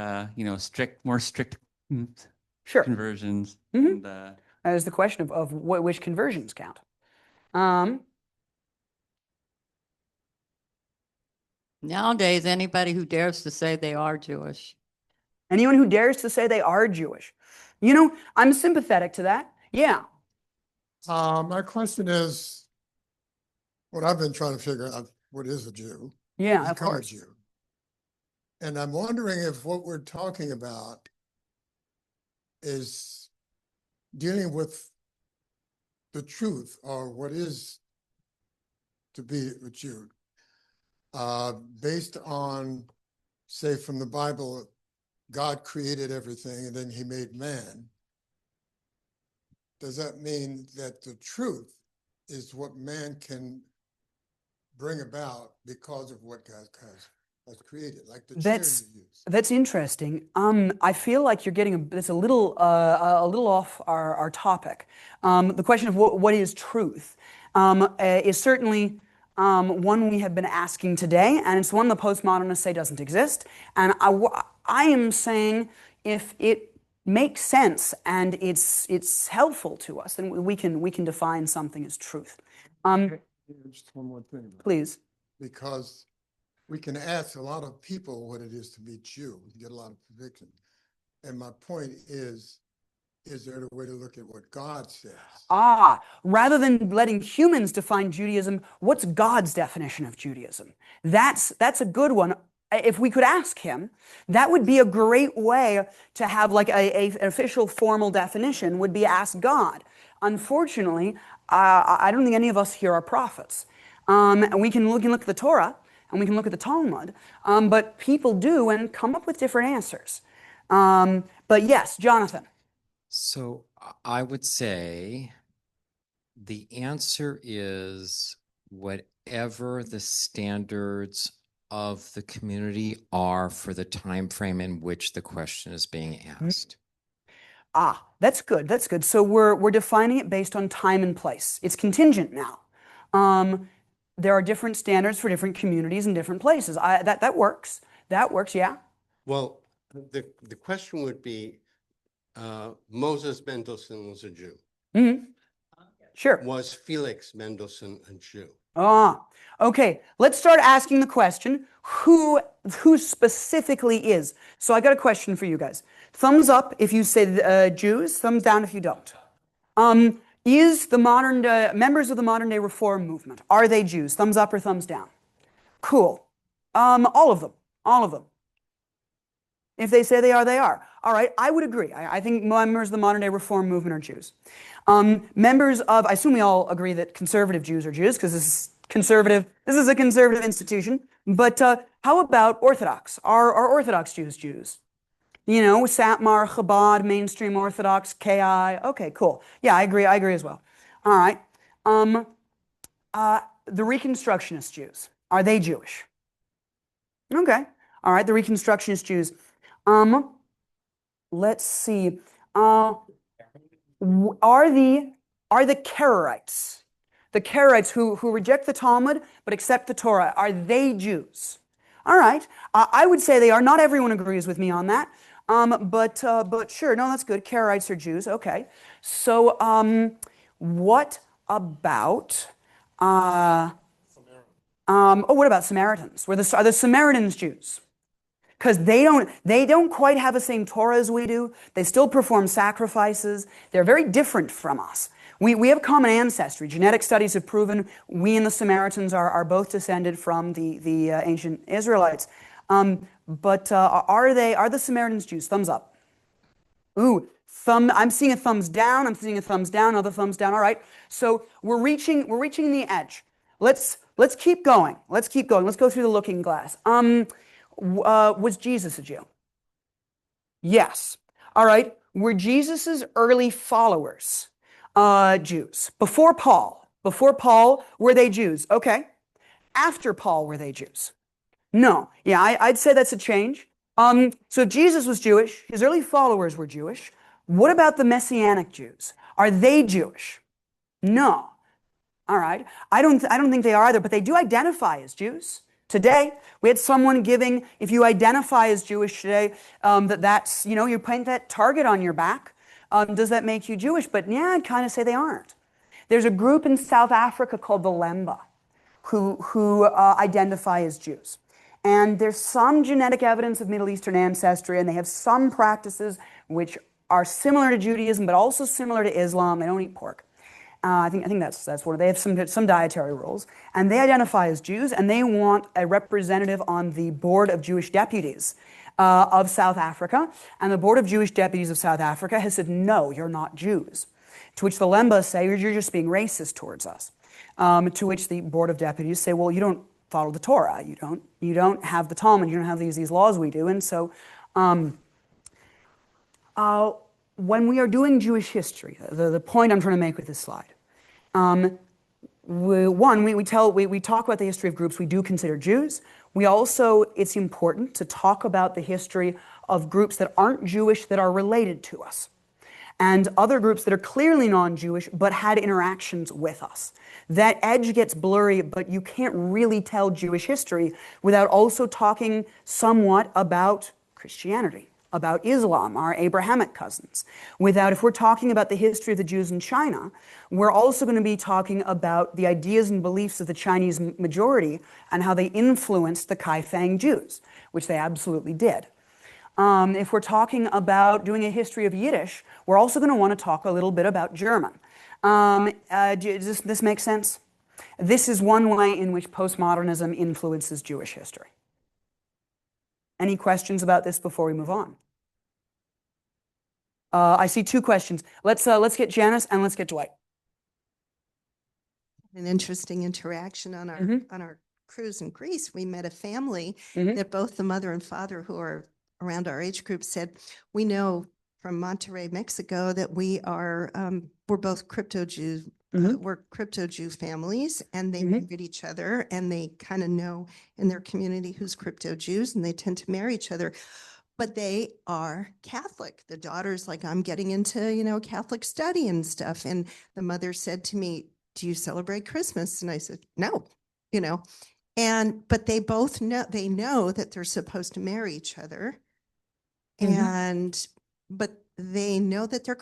more strict sure. conversions. Mm-hmm. And, there's the question of which conversions count. Nowadays, anybody who dares to say they are Jewish. Anyone who dares to say they are Jewish. I'm sympathetic to that. Yeah. My question is, what I've been trying to figure out, what is a Jew? Yeah, of course. A Jew. And I'm wondering if what we're talking about is dealing with the truth or what is to be a Jew, based on, say, from the Bible, God created everything and then he made man. Does that mean that the truth is what man can bring about because of what God has created, like the chair you use? That's interesting. I feel like you're getting that's a little off our topic. The question of what is truth is certainly one we have been asking today, and it's one the postmodernists say doesn't exist. And I am saying if it makes sense and it's helpful to us, then we can define something as truth. Just one more thing. Please. Because we can ask a lot of people what it is to be Jew. We get a lot of conviction. And my point is there a way to look at what God says? Rather than letting humans define Judaism, what's God's definition of Judaism? That's a good one. If we could ask him, that would be a great way to have like an official formal definition would be ask God. Unfortunately, I don't think any of us here are prophets. And we can look at the Torah and we can look at the Talmud, but people do and come up with different answers. But yes, Jonathan. So I would say the answer is whatever the standards of the community are for the time frame in which the question is being asked. That's good. That's good. So we're defining it based on time and place. It's contingent now. There are different standards for different communities and different places. That works. That works. Yeah. Well, the question would be, Moses Mendelssohn was a Jew. Mm-hmm. Sure. Was Felix Mendelssohn a Jew? Okay. Let's start asking the question, who specifically is? So I got a question for you guys. Thumbs up if you say Jews, thumbs down if you don't. Is the members of the modern day Reform movement, are they Jews? Thumbs up or thumbs down? Cool. All of them. All of them. If they say they are, they are. All right, I would agree. I think members of the modern day Reform movement are Jews. Members of, I assume we all agree that conservative Jews are Jews because this is conservative. This is a conservative institution. But how about Orthodox? Are Orthodox Jews Jews? You know, Satmar, Chabad, mainstream Orthodox, KI. Okay, cool. Yeah, I agree as well. All right. The Reconstructionist Jews, are they Jewish? Okay. All right, the Reconstructionist Jews. Let's see. Are the Karaites, the Karaites who reject the Talmud but accept the Torah, are they Jews? All right. I would say they are. Not everyone agrees with me on that. But sure, no, that's good. Karaites are Jews. Okay. So what about what about Samaritans? Are the Samaritans Jews? Because they don't quite have the same Torah as we do. They still perform sacrifices. They're very different from us. We have common ancestry. Genetic studies have proven we and the Samaritans are both descended from the ancient Israelites. But are the Samaritans Jews? Thumbs up. Ooh, I'm seeing a thumbs down. I'm seeing a thumbs down. Another thumbs down. All right. So we're reaching the edge. Let's keep going. Let's keep going. Let's go through the looking glass. Was Jesus a Jew? Yes. All right. Were Jesus's early followers Jews? Before Paul, were they Jews? Okay. After Paul, were they Jews? No. Yeah, I'd say that's a change. So if Jesus was Jewish, his early followers were Jewish. What about the Messianic Jews? Are they Jewish? No. All right. I don't think they are either, but they do identify as Jews. Today, we had someone giving, if you identify as Jewish today, that's, you know, you paint that target on your back. Does that make you Jewish? But yeah, I'd kind of say they aren't. There's a group in South Africa called the Lemba who identify as Jews. And there's some genetic evidence of Middle Eastern ancestry, and they have some practices which are similar to Judaism, but also similar to Islam. They don't eat pork. I think that's what they have some dietary rules, and they identify as Jews, and they want a representative on the board of Jewish deputies of South Africa, and the board of Jewish deputies of South Africa has said, no, you're not Jews. To which the Lemba say, you're just being racist towards us. To which the board of deputies say, well, you don't follow the Torah, you don't have the Talmud, you don't have these laws we do, and so when we are doing Jewish history, the point I'm trying to make with this slide, we talk about the history of groups we do consider Jews. We also, it's important to talk about the history of groups that aren't Jewish that are related to us, and other groups that are clearly non-Jewish but had interactions with us. That edge gets blurry, but you can't really tell Jewish history without also talking somewhat about Christianity, about Islam, our Abrahamic cousins. If we're talking about the history of the Jews in China, we're also going to be talking about the ideas and beliefs of the Chinese majority and how they influenced the Kaifeng Jews, which they absolutely did. If we're talking about doing a history of Yiddish, we're also going to want to talk a little bit about German. Does this make sense? This is one way in which postmodernism influences Jewish history. Any questions about this before we move on? I see two questions. Let's get Janice and let's get Dwight. An interesting interaction on our cruise in Greece. We met a family that both the mother and father, who are around our age group, said, we know from Monterrey, Mexico, that we're both crypto Jews. We're crypto Jew families, and they married each other, and they kind of know in their community who's crypto Jews, and they tend to marry each other. But they are Catholic. The daughter's like, I'm getting into, Catholic study and stuff. And the mother said to me, do you celebrate Christmas? And I said, no, but they both know, that they're supposed to marry each other. But they know that they're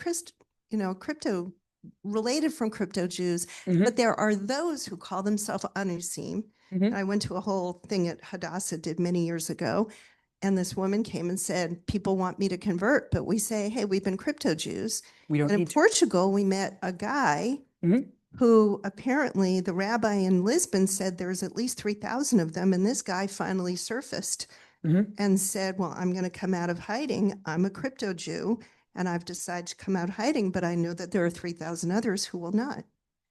crypto related from crypto Jews, but there are those who call themselves Anusim. I went to a whole thing at Hadassah did many years ago, and this woman came and said, people want me to convert, but we say, hey, we've been crypto Jews. In Portugal, we met a guy who apparently the rabbi in Lisbon said there's at least 3,000 of them, and this guy finally surfaced and said, well, I'm going to come out of hiding. I'm a crypto Jew and I've decided to come out of hiding, but I know that there are 3,000 others who will not.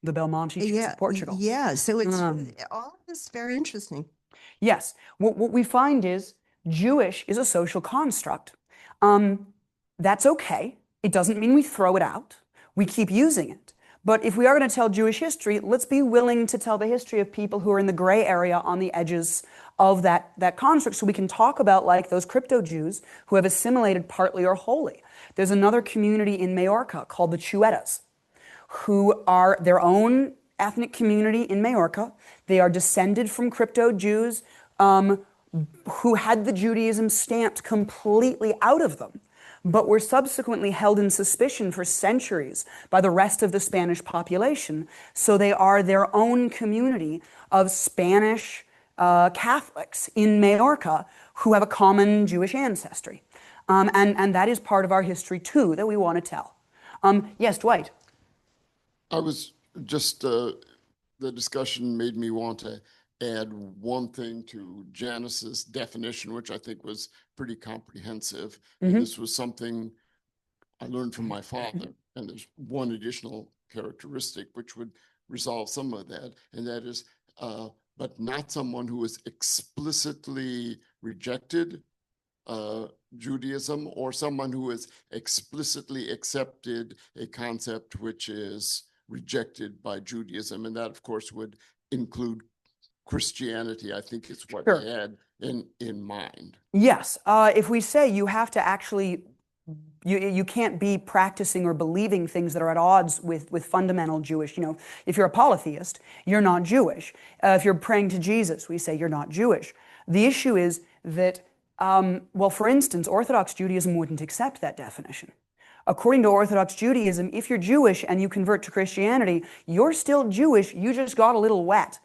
The Belmonte Jews of Portugal. Yeah. So it's all of this is very interesting. Yes. What we find is Jewish is a social construct. That's okay. It doesn't mean we throw it out. We keep using it. But if we are going to tell Jewish history, let's be willing to tell the history of people who are in the gray area on the edges of that construct, so we can talk about like those crypto Jews who have assimilated partly or wholly. There's another community in Majorca called the Chuetas, who are their own ethnic community in Majorca. They are descended from crypto Jews who had the Judaism stamped completely out of them, but were subsequently held in suspicion for centuries by the rest of the Spanish population. So they are their own community of Spanish Catholics in Majorca who have a common Jewish ancestry. And that is part of our history too that we want to tell. Yes, Dwight. I was just, the discussion made me want to add one thing to Janice's definition, which I think was pretty comprehensive. And this was something I learned from my father. And there's one additional characteristic which would resolve some of that, and that is, but not someone who is explicitly rejected Judaism, or someone who has explicitly accepted a concept which is rejected by Judaism. And that, of course, would include Christianity. I think it's what they had in mind. Yes. If we say you have to actually, you can't be practicing or believing things that are at odds with fundamental Jewish, if you're a polytheist, you're not Jewish. If you're praying to Jesus, we say you're not Jewish. The issue is that, well, for instance, Orthodox Judaism wouldn't accept that definition. According to Orthodox Judaism, if you're Jewish and you convert to Christianity, you're still Jewish, you just got a little wet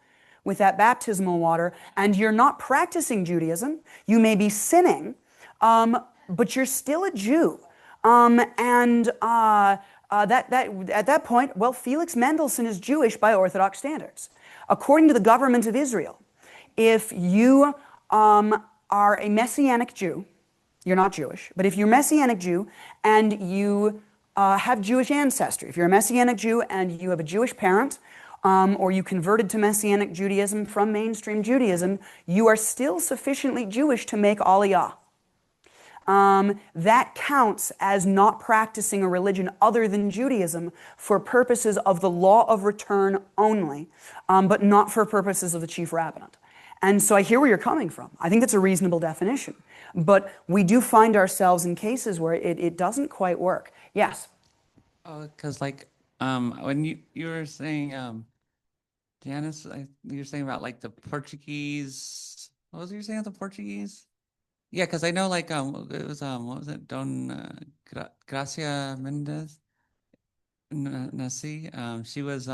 with that baptismal water, and you're not practicing Judaism. You may be sinning, but you're still a Jew. At that point, well, Felix Mendelssohn is Jewish by Orthodox standards. According to the government of Israel, if you are a Messianic Jew, you're not Jewish, but if you're a Messianic Jew and you have Jewish ancestry, if you're a Messianic Jew and you have a Jewish parent, or you converted to Messianic Judaism from mainstream Judaism, you are still sufficiently Jewish to make Aliyah. That counts as not practicing a religion other than Judaism for purposes of the law of return only, but not for purposes of the chief rabbinate. And so I hear where you're coming from. I think that's a reasonable definition. But we do find ourselves in cases where it doesn't quite work. Yes? Because when you were saying, Janice, you were saying about like the Portuguese, what was you saying about the Portuguese? Yeah, because I know it was, what was it, Don Gracia Mendez Nasi? She was,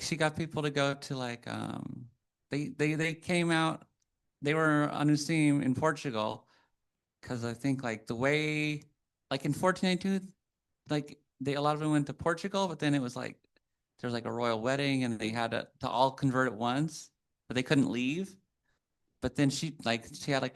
she got people to go to they came out, they were on a team in Portugal, because I think the way, in 1492, a lot of them went to Portugal, but then it was there was a royal wedding and they had to all convert at once, but they couldn't leave. But then she had a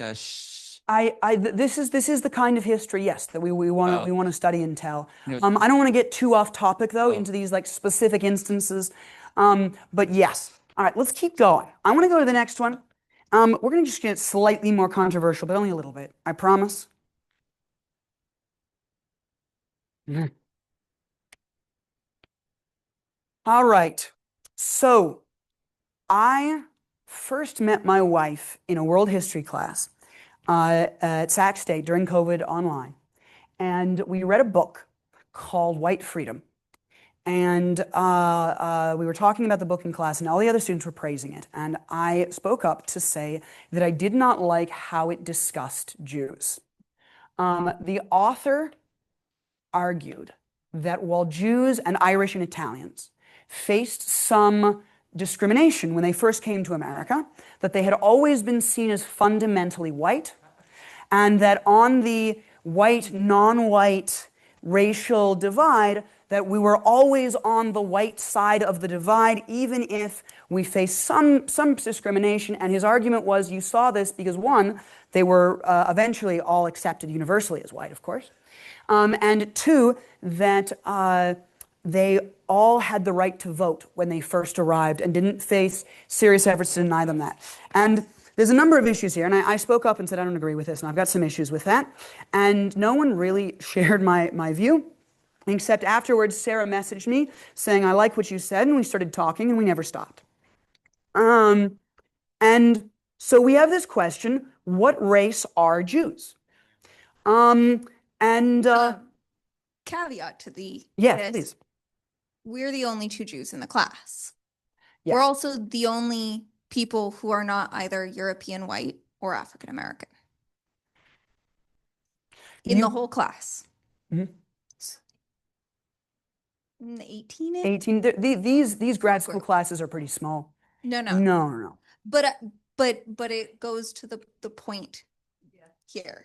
this is the kind of history, yes, that we want to study and tell. I don't want to get too off topic though into these specific instances. But yes. All right, let's keep going. I want to go to the next one. We're going to just get slightly more controversial, but only a little bit. I promise. All right. So I first met my wife in a world history class at Sac State during COVID online. And we read a book called White Freedom. And we were talking about the book in class, and all the other students were praising it. And I spoke up to say that I did not like how it discussed Jews. The author argued that while Jews and Irish and Italians faced some discrimination when they first came to America, that they had always been seen as fundamentally white, and that on the white, non-white racial divide, that we were always on the white side of the divide, even if we face some discrimination. And his argument was, you saw this because, one, they were eventually all accepted universally as white, of course, and two, that they all had the right to vote when they first arrived and didn't face serious efforts to deny them that. And there's a number of issues here, and I spoke up and said I don't agree with this, and I've got some issues with that. And no one really shared my view, except afterwards Sarah messaged me saying, I like what you said, and we started talking, and we never stopped. And so we have this question, what race are Jews? Caveat to the yes, please. We're the only two Jews in the class. Yes. We're also the only people who are not either European white or African American in the whole class. Mm-hmm. In the 18? 18. These grad school classes are pretty small. No. But it goes to the point here.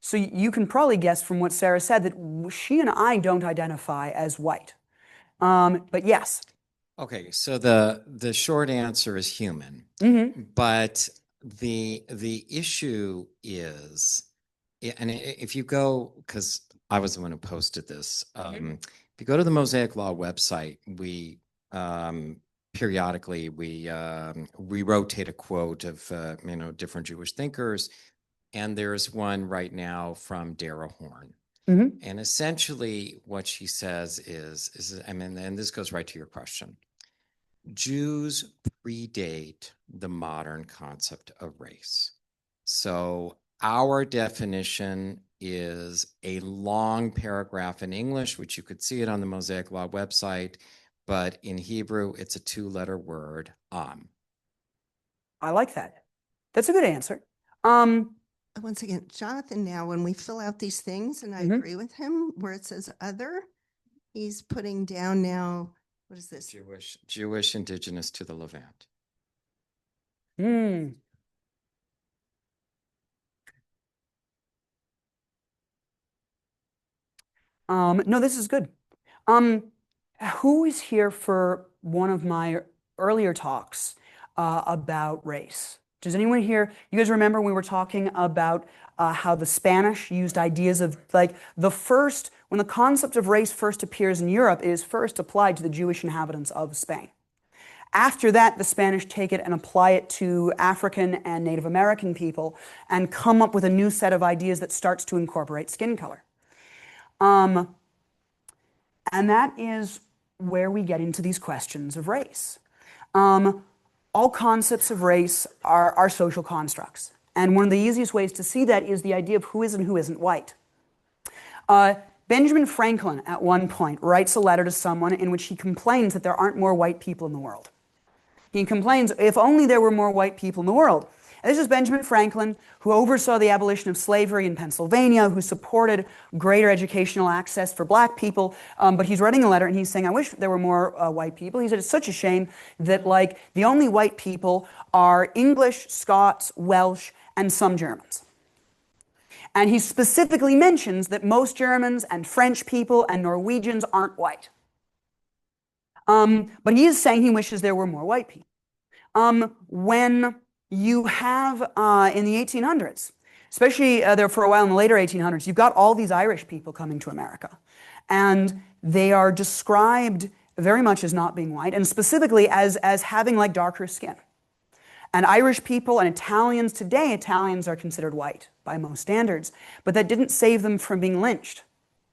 So you can probably guess from what Sarah said that she and I don't identify as white. But yes. Okay, so the short answer is human. Mm-hmm. But the issue is, and if you go, because I was the one who posted this, if you go to the Mosaic Law website, we periodically we rotate a quote of different Jewish thinkers, and there's one right now from Dara Horn. Mm-hmm. And essentially what she says is, and this goes right to your question, Jews predate the modern concept of race. So our definition is a long paragraph in English, which you could see it on the Mosaic Law website, but in Hebrew, it's a 2-letter word, am. I like that. That's a good answer. Once again, Jonathan, now when we fill out these things, and I agree with him, where it says other, he's putting down now, what is this? Jewish indigenous to the Levant. No, this is good. Who is here for one of my earlier talks about race? Does anyone here, you guys remember we were talking about how the Spanish used ideas of when the concept of race first appears in Europe, it is first applied to the Jewish inhabitants of Spain. After that, the Spanish take it and apply it to African and Native American people and come up with a new set of ideas that starts to incorporate skin color. And that is where we get into these questions of race. All concepts of race are social constructs. And one of the easiest ways to see that is the idea of who is and who isn't white. Benjamin Franklin, at one point, writes a letter to someone in which he complains that there aren't more white people in the world. He complains, if only there were more white people in the world. And this is Benjamin Franklin, who oversaw the abolition of slavery in Pennsylvania, who supported greater educational access for black people. But he's writing a letter and he's saying, I wish there were more white people. He said, it's such a shame that the only white people are English, Scots, Welsh, and some Germans. And he specifically mentions that most Germans and French people and Norwegians aren't white. But he is saying he wishes there were more white people. When you have in the 1800s, especially there for a while in the later 1800s, you've got all these Irish people coming to America. And they are described very much as not being white, and specifically as having darker skin. And Irish people and Italians today, Italians are considered white by most standards, but that didn't save them from being lynched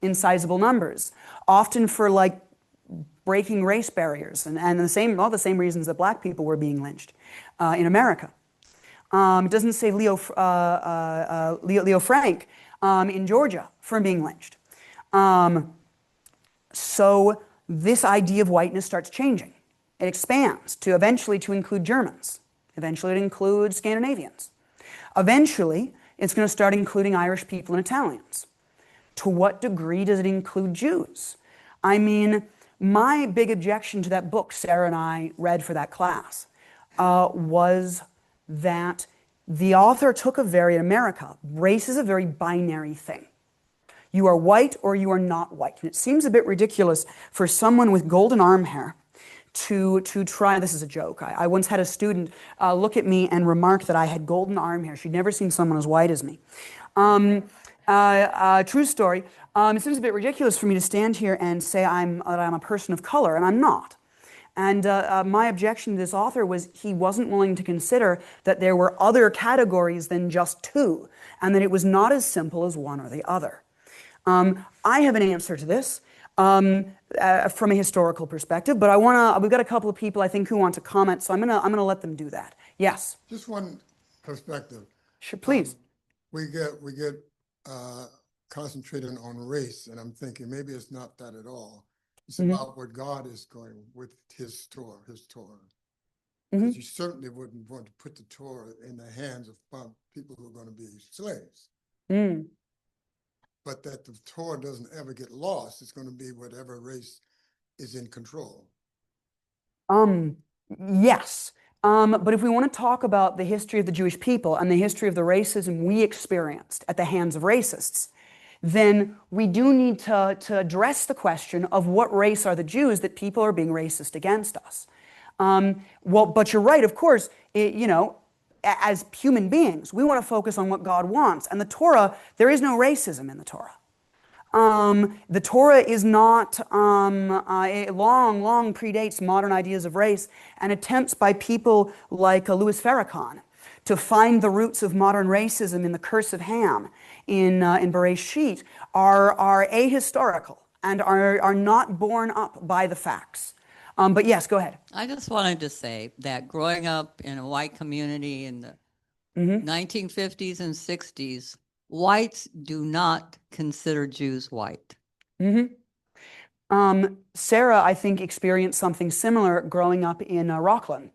in sizable numbers, often for breaking race barriers and all the same reasons that black people were being lynched in America. It doesn't save Leo Frank in Georgia from being lynched. So this idea of whiteness starts changing. It expands to eventually to include Germans. Eventually it includes Scandinavians. Eventually it's going to start including Irish people and Italians. To what degree does it include Jews? I mean, my big objection to that book Sarah and I read for that class was that the author took in America, race is a very binary thing. You are white or you are not white. And it seems a bit ridiculous for someone with golden arm hair to try, this is a joke. I once had a student look at me and remark that I had golden arm hair. She'd never seen someone as white as me. True story. It seems a bit ridiculous for me to stand here and say I'm a person of color, and I'm not. And my objection to this author was he wasn't willing to consider that there were other categories than just two, and that it was not as simple as one or the other. I have an answer to this from a historical perspective, but we've got a couple of people I think who want to comment, so I'm gonna let them do that. Yes. Just one perspective. Sure, please. We get concentrated on race, and I'm thinking maybe it's not that at all. It's about where God is going with his Torah. Because you certainly wouldn't want to put the Torah in the hands of people who are going to be slaves. But that the Torah doesn't ever get lost. It's going to be whatever race is in control. Yes. But if we want to talk about the history of the Jewish people and the history of the racism we experienced at the hands of racists, then we do need to address the question of what race are the Jews that people are being racist against us. Well, but you're right, of course, as human beings, we want to focus on what God wants. And the Torah, there is no racism in the Torah. The Torah is not, it long predates modern ideas of race, and attempts by people like Louis Farrakhan to find the roots of modern racism in the curse of Ham, in Bereshit, are ahistorical and are not borne up by the facts. But yes, go ahead. I just wanted to say that growing up in a white community in the 1950s and 60s, whites do not consider Jews white. Sarah, I think, experienced something similar growing up in Rockland,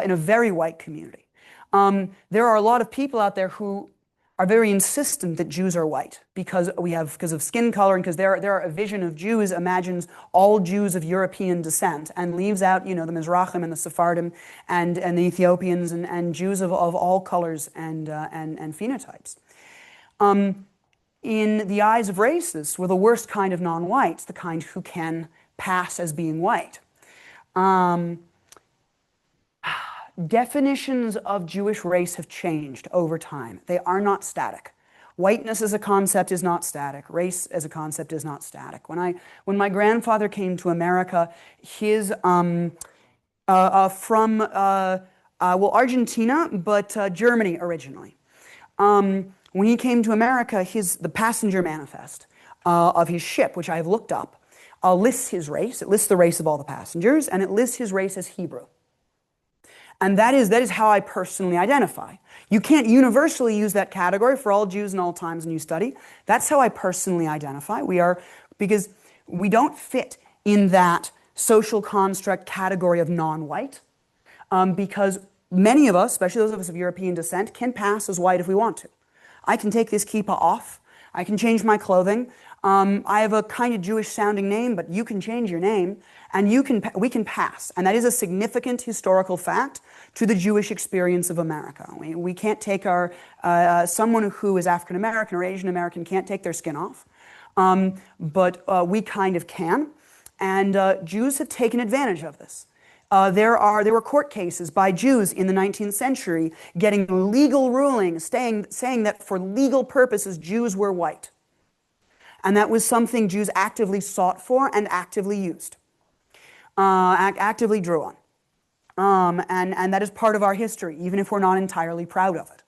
in a very white community. There are a lot of people out there who are very insistent that Jews are white because of skin color, and because a vision of Jews imagines all Jews of European descent and leaves out, the Mizrahim and the Sephardim and the Ethiopians and Jews of all colors and phenotypes. In the eyes of racists, we're the worst kind of non-whites, the kind who can pass as being white. Definitions of Jewish race have changed over time. They are not static. Whiteness as a concept is not static. Race as a concept is not static. When my grandfather came to America, his from Argentina, but Germany originally. When he came to America, the passenger manifest of his ship, which I have looked up, lists his race. It lists the race of all the passengers, and it lists his race as Hebrew. And that is how I personally identify. You can't universally use that category for all Jews in all times and you study. That's how I personally identify. Because we don't fit in that social construct category of non-white, because many of us, especially those of us of European descent, can pass as white if we want to. I can take this kippah off. I can change my clothing. I have a kind of Jewish sounding name, but you can change your name, and we can pass. And that is a significant historical fact to the Jewish experience of America. We can't take someone who is African American or Asian American can't take their skin off, but we kind of can. And Jews have taken advantage of this. There were court cases by Jews in the 19th century getting legal rulings saying that for legal purposes Jews were white. And that was something Jews actively sought for and actively used, actively drew on. And that is part of our history, even if we're not entirely proud of it.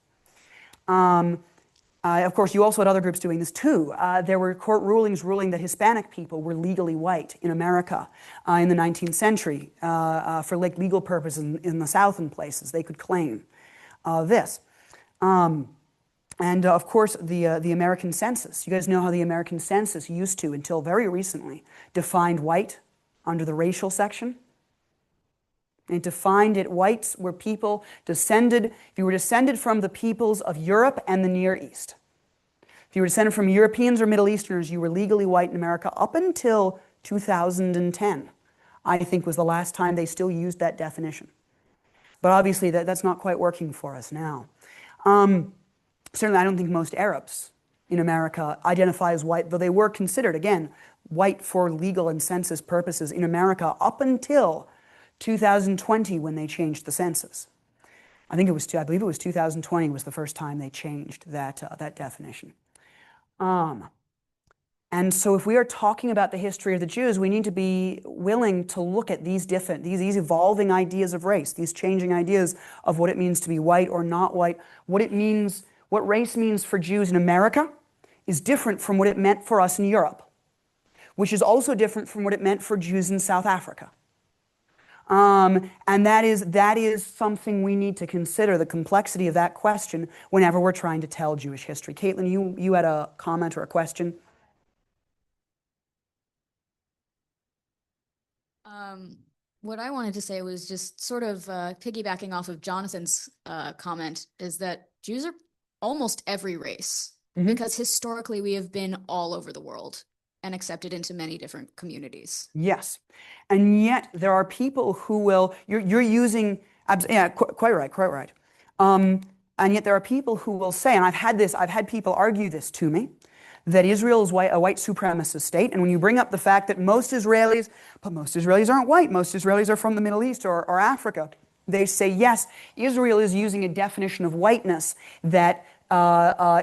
Of course, you also had other groups doing this too. There were court rulings ruling that Hispanic people were legally white in America in the 19th century for legal purposes in the South and places. They could claim this. And of course, the American census. You guys know how the American census used to, until very recently, defined white under the racial section. And defined it, whites were people descended, if you were descended from the peoples of Europe and the Near East. If you were descended from Europeans or Middle Easterners, you were legally white in America up until 2010, I think was the last time they still used that definition. But obviously that's not quite working for us now. Certainly I don't think most Arabs in America identify as white, though they were considered, again, white for legal and census purposes in America up until 2020 when they changed the census. I believe it was 2020 was the first time they changed that definition. And so if we are talking about the history of the Jews, we need to be willing to look at these evolving ideas of race, these changing ideas of what it means to be white or not white, what race means for Jews in America is different from what it meant for us in Europe, which is also different from what it meant for Jews in South Africa. And that is something we need to consider, the complexity of that question whenever we're trying to tell Jewish history. Caitlin, you had a comment or a question? What I wanted to say was just sort of piggybacking off of Jonathan's comment is that Jews are almost every race because historically we have been all over the world and accepted into many different communities. Yes. And yet there are people who will, you're using, yeah, quite right. And yet there are people who will say, and I've had people argue this to me, that Israel is a white supremacist state. And when you bring up the fact that most Israelis aren't white, most Israelis are from the Middle East or Africa, they say, yes, Israel is using a definition of whiteness that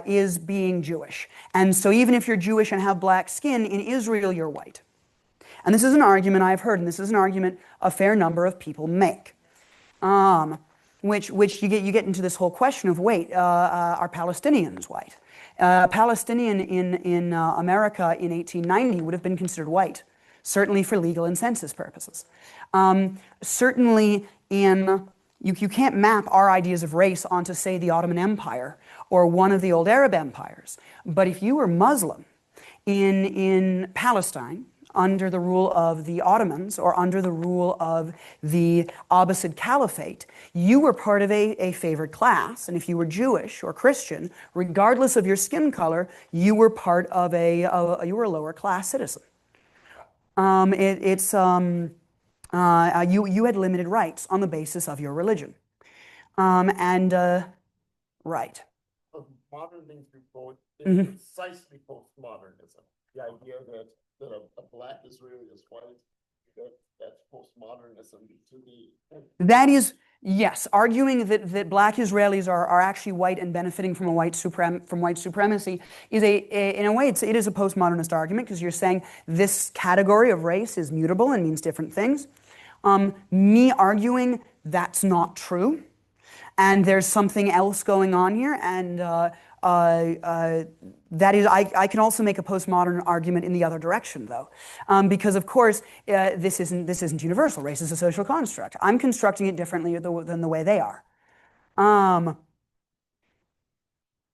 is being Jewish. And so even if you're Jewish and have black skin, in Israel you're white. And this is an argument I've heard, and this is an argument a fair number of people make. Which you get into this whole question of, wait, are Palestinians white? Palestinian in America in 1890 would have been considered white, certainly for legal and census purposes. Certainly you can't map our ideas of race onto, say, the Ottoman Empire or one of the old Arab empires. But if you were Muslim in Palestine, under the rule of the Ottomans or under the rule of the Abbasid Caliphate, you were part of a favored class. And if you were Jewish or Christian, regardless of your skin color, you were part of you were a lower class citizen. You had limited rights on the basis of your religion. Right. Modern things before is precisely postmodernism. The idea that a black Israeli is white, that's postmodernism to me. That is, yes, arguing that black Israelis are actually white and benefiting from white supremacy is in a way it is a postmodernist argument, because you're saying this category of race is mutable and means different things. Me arguing that's not true, and there's something else going on here, and that is, I can also make a postmodern argument in the other direction, though, because of course this isn't universal. Race is a social construct. I'm constructing it differently than the way they are.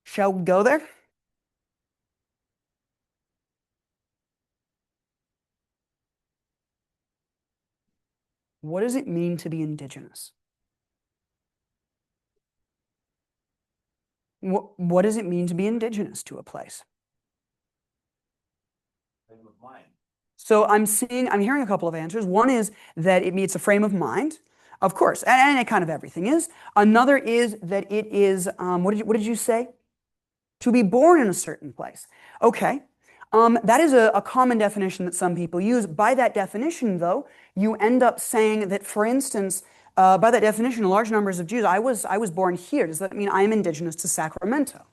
Shall we go there? What does it mean to be indigenous? What does it mean to be indigenous to a place? So I'm hearing a couple of answers. One is that it's a frame of mind, of course, and kind of everything is. Another is that it is, what did you say? To be born in a certain place. Okay. That is a common definition that some people use. By that definition, though, you end up saying that, for instance, by that definition, large numbers of Jews, I was born here. Does that mean I am indigenous to Sacramento?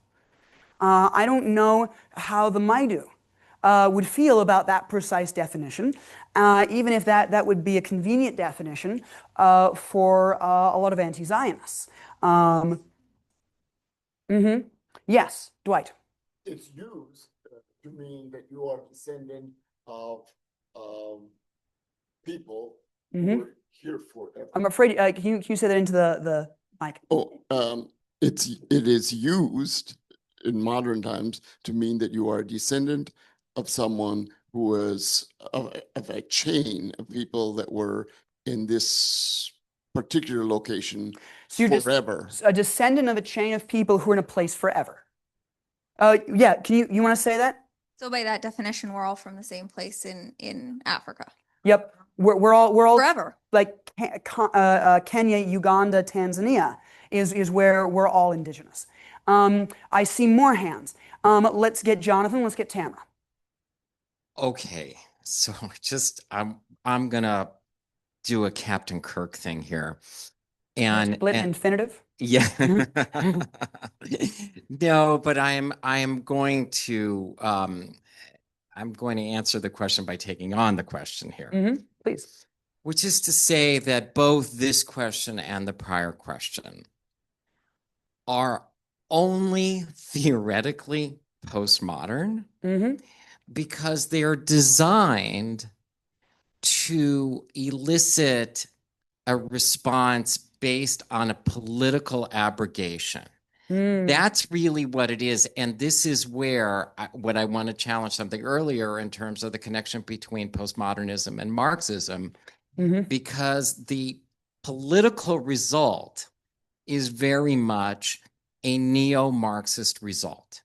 I don't know how the Maidu would feel about that precise definition, even if that would be a convenient definition for a lot of anti-Zionists. Yes, Dwight. It's used to mean that you are descendant of people who were here forever. I'm afraid, can you say that into the mic? It is used in modern times to mean that you are a descendant of someone who was of a chain of people that were in this particular location forever. A descendant of a chain of people who are in a place forever. Yeah, you want to say that? So by that definition, we're all from the same place in Africa. Yep. We're all forever. Like Kenya, Uganda, Tanzania is where we're all indigenous. I see more hands. Let's get Jonathan, let's get Tamara. Okay, so I'm gonna do a Captain Kirk thing here. And Split infinitive? Yeah. No, but I'm going to answer the question by taking on the question here. Please. Which is to say that both this question and the prior question are only theoretically postmodern because they are designed to elicit a response based on a political abrogation. That's really what it is. And this is where what I want to challenge something earlier in terms of the connection between postmodernism and Marxism, because the political result is very much a neo-Marxist result.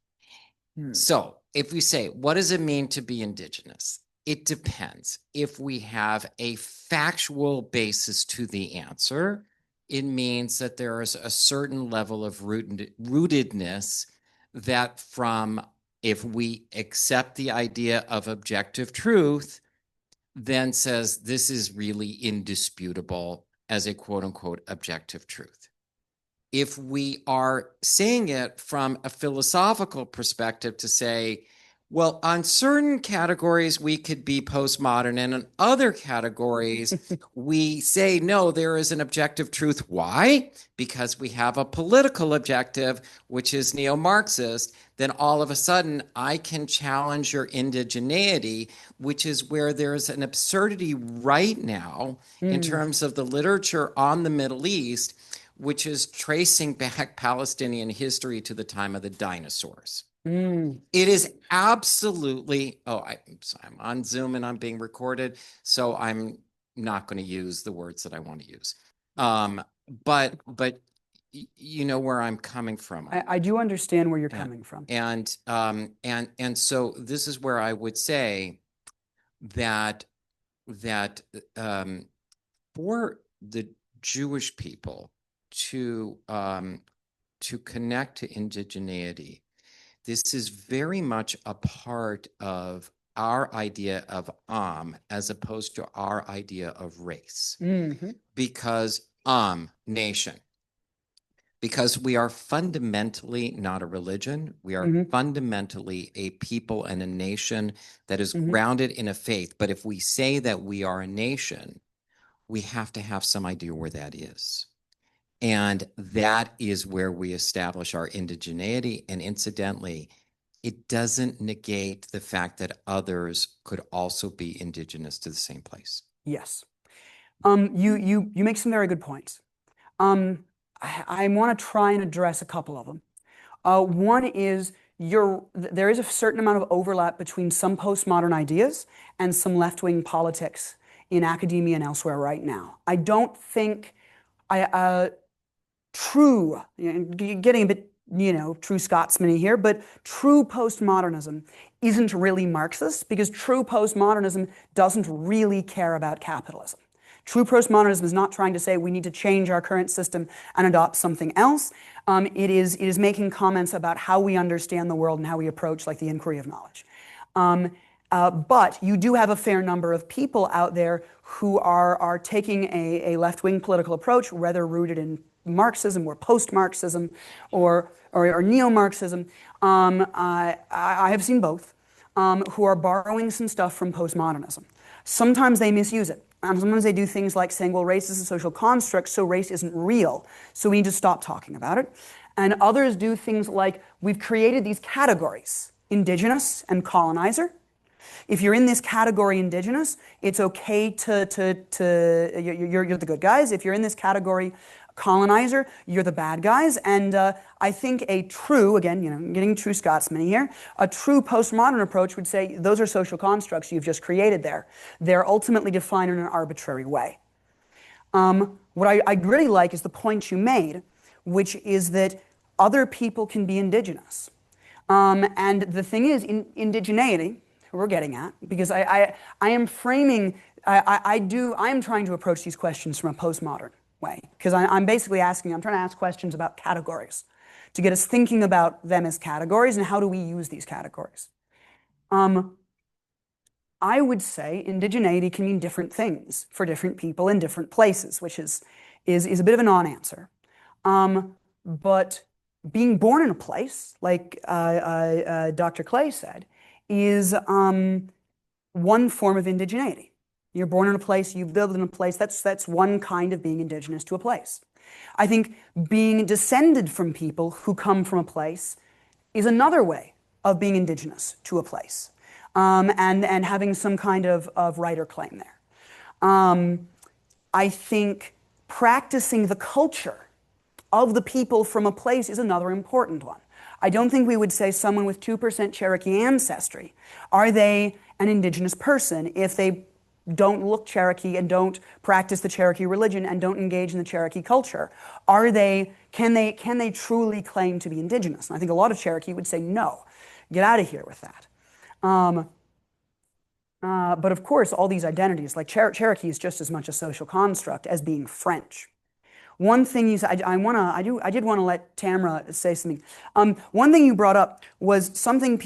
So if we say, what does it mean to be indigenous? It depends. If we have a factual basis to the answer, it means that there is a certain level of rootedness that if we accept the idea of objective truth, then says this is really indisputable as a quote unquote objective truth. If we are saying it from a philosophical perspective to say, well, on certain categories, we could be postmodern, and in other categories, we say, no, there is an objective truth. Why? Because we have a political objective, which is neo-Marxist. Then all of a sudden, I can challenge your indigeneity, which is where there's an absurdity right now in terms of the literature on the Middle East, which is tracing back Palestinian history to the time of the dinosaurs. It is absolutely, I'm on Zoom and I'm being recorded, so I'm not going to use the words that I want to use. But you know where I'm coming from. I do understand where you're coming from. And so this is where I would say that for the Jewish people to connect to indigeneity, this is very much a part of our idea of as opposed to our idea of race. Because nation. Because we are fundamentally not a religion. We are fundamentally a people and a nation that is grounded in a faith. But if we say that we are a nation, we have to have some idea where that is. And that is where we establish our indigeneity. And incidentally, it doesn't negate the fact that others could also be indigenous to the same place. Yes. You make some very good points. I want to try and address a couple of them. One is there is a certain amount of overlap between some postmodern ideas and some left-wing politics in academia and elsewhere right now. I don't think true, getting a bit, true Scotsman here, but true postmodernism isn't really Marxist because true postmodernism doesn't really care about capitalism. True postmodernism is not trying to say we need to change our current system and adopt something else. It is making comments about how we understand the world and how we approach like the inquiry of knowledge. But you do have a fair number of people out there who are taking a left-wing political approach, whether rooted in Marxism or post-Marxism or neo-Marxism. I have seen both, who are borrowing some stuff from postmodernism. Sometimes they misuse it. Sometimes they do things like saying, well, race is a social construct, so race isn't real, so we need to stop talking about it. And others do things like, we've created these categories, indigenous and colonizer. If you're in this category indigenous, it's okay you're the good guys. If you're in this category colonizer, you're the bad guys. And I think a true, again, getting true Scotsman here, a true postmodern approach would say those are social constructs you've just created there. They're ultimately defined in an arbitrary way. What I really like is the point you made, which is that other people can be indigenous. And the thing is, indigeneity, we're getting at, because I am framing, I am trying to approach these questions from a postmodern way, because I'm basically I'm trying to ask questions about categories to get us thinking about them as categories and how do we use these categories. I would say indigeneity can mean different things for different people in different places, which is a bit of a non-answer. But being born in a place, like Dr. Clay said, is one form of indigeneity. You're born in a place, you've lived in a place, that's one kind of being indigenous to a place. I think being descended from people who come from a place is another way of being indigenous to a place, and having some kind of right or claim there. I think practicing the culture of the people from a place is another important one. I don't think we would say someone with 2% Cherokee ancestry, are they an indigenous person if they don't look Cherokee and don't practice the Cherokee religion and don't engage in the Cherokee culture? Can they truly claim to be indigenous? And I think a lot of Cherokee would say, no, get out of here with that. But of course, all these identities, like Cherokee is just as much a social construct as being French. One thing you said, I did want to let Tamara say something. One thing you brought up was something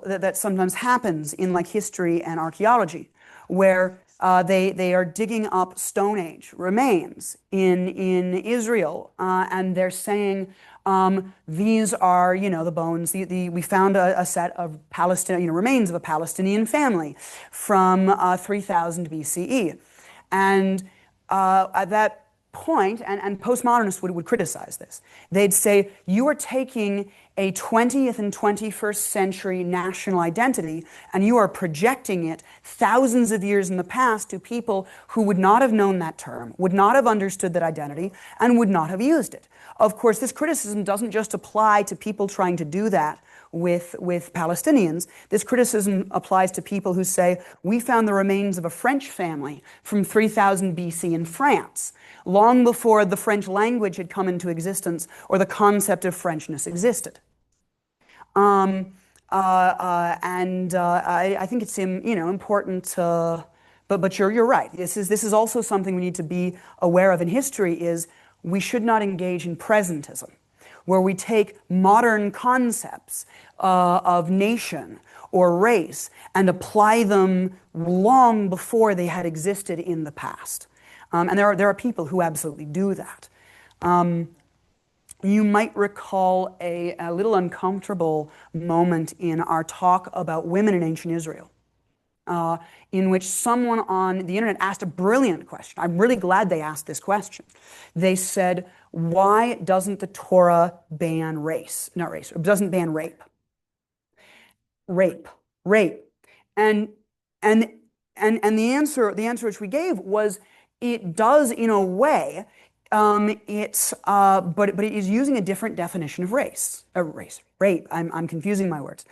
that sometimes happens in like history and archaeology, where they are digging up Stone Age remains in Israel, and they're saying these are the bones. We found a set of remains of a Palestinian family from 3000 BCE, and at that point, and postmodernists would criticize this. They'd say, you are taking a 20th and 21st century national identity and you are projecting it thousands of years in the past to people who would not have known that term, would not have understood that identity, and would not have used it. Of course, this criticism doesn't just apply to people trying to do that with Palestinians. This criticism applies to people who say, we found the remains of a French family from 3000 BC in France, long before the French language had come into existence or the concept of Frenchness existed. I think it's important to, but you're right. This is also something we need to be aware of in history, is we should not engage in presentism, where we take modern concepts of nation or race and apply them long before they had existed in the past. And there are people who absolutely do that. You might recall a little uncomfortable moment in our talk about women in ancient Israel, in which someone on the internet asked a brilliant question. I'm really glad they asked this question. They said, why doesn't the Torah ban race? Not race, it doesn't ban rape. Rape. And the answer which we gave was, it does in a way, but it is using a different definition of rape. I'm confusing my words.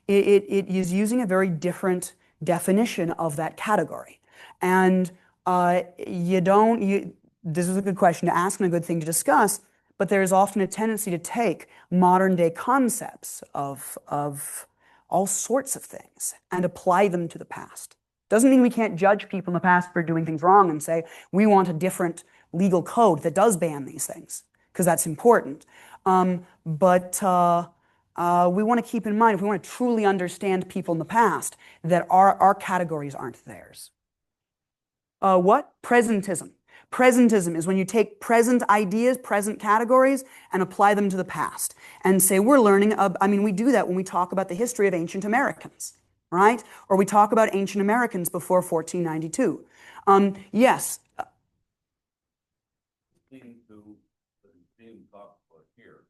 It is using a very different definition of that category. And this is a good question to ask and a good thing to discuss, but there is often a tendency to take modern day concepts of all sorts of things and apply them to the past. Doesn't mean we can't judge people in the past for doing things wrong and say, we want a different legal code that does ban these things, because that's important. But we want to keep in mind, if we want to truly understand people in the past, that our categories aren't theirs. What? Presentism. Presentism is when you take present ideas, present categories, and apply them to the past and say, we're learning, we do that when we talk about the history of ancient Americans, right? Or we talk about ancient Americans before 1492. Yes. Being talked about here.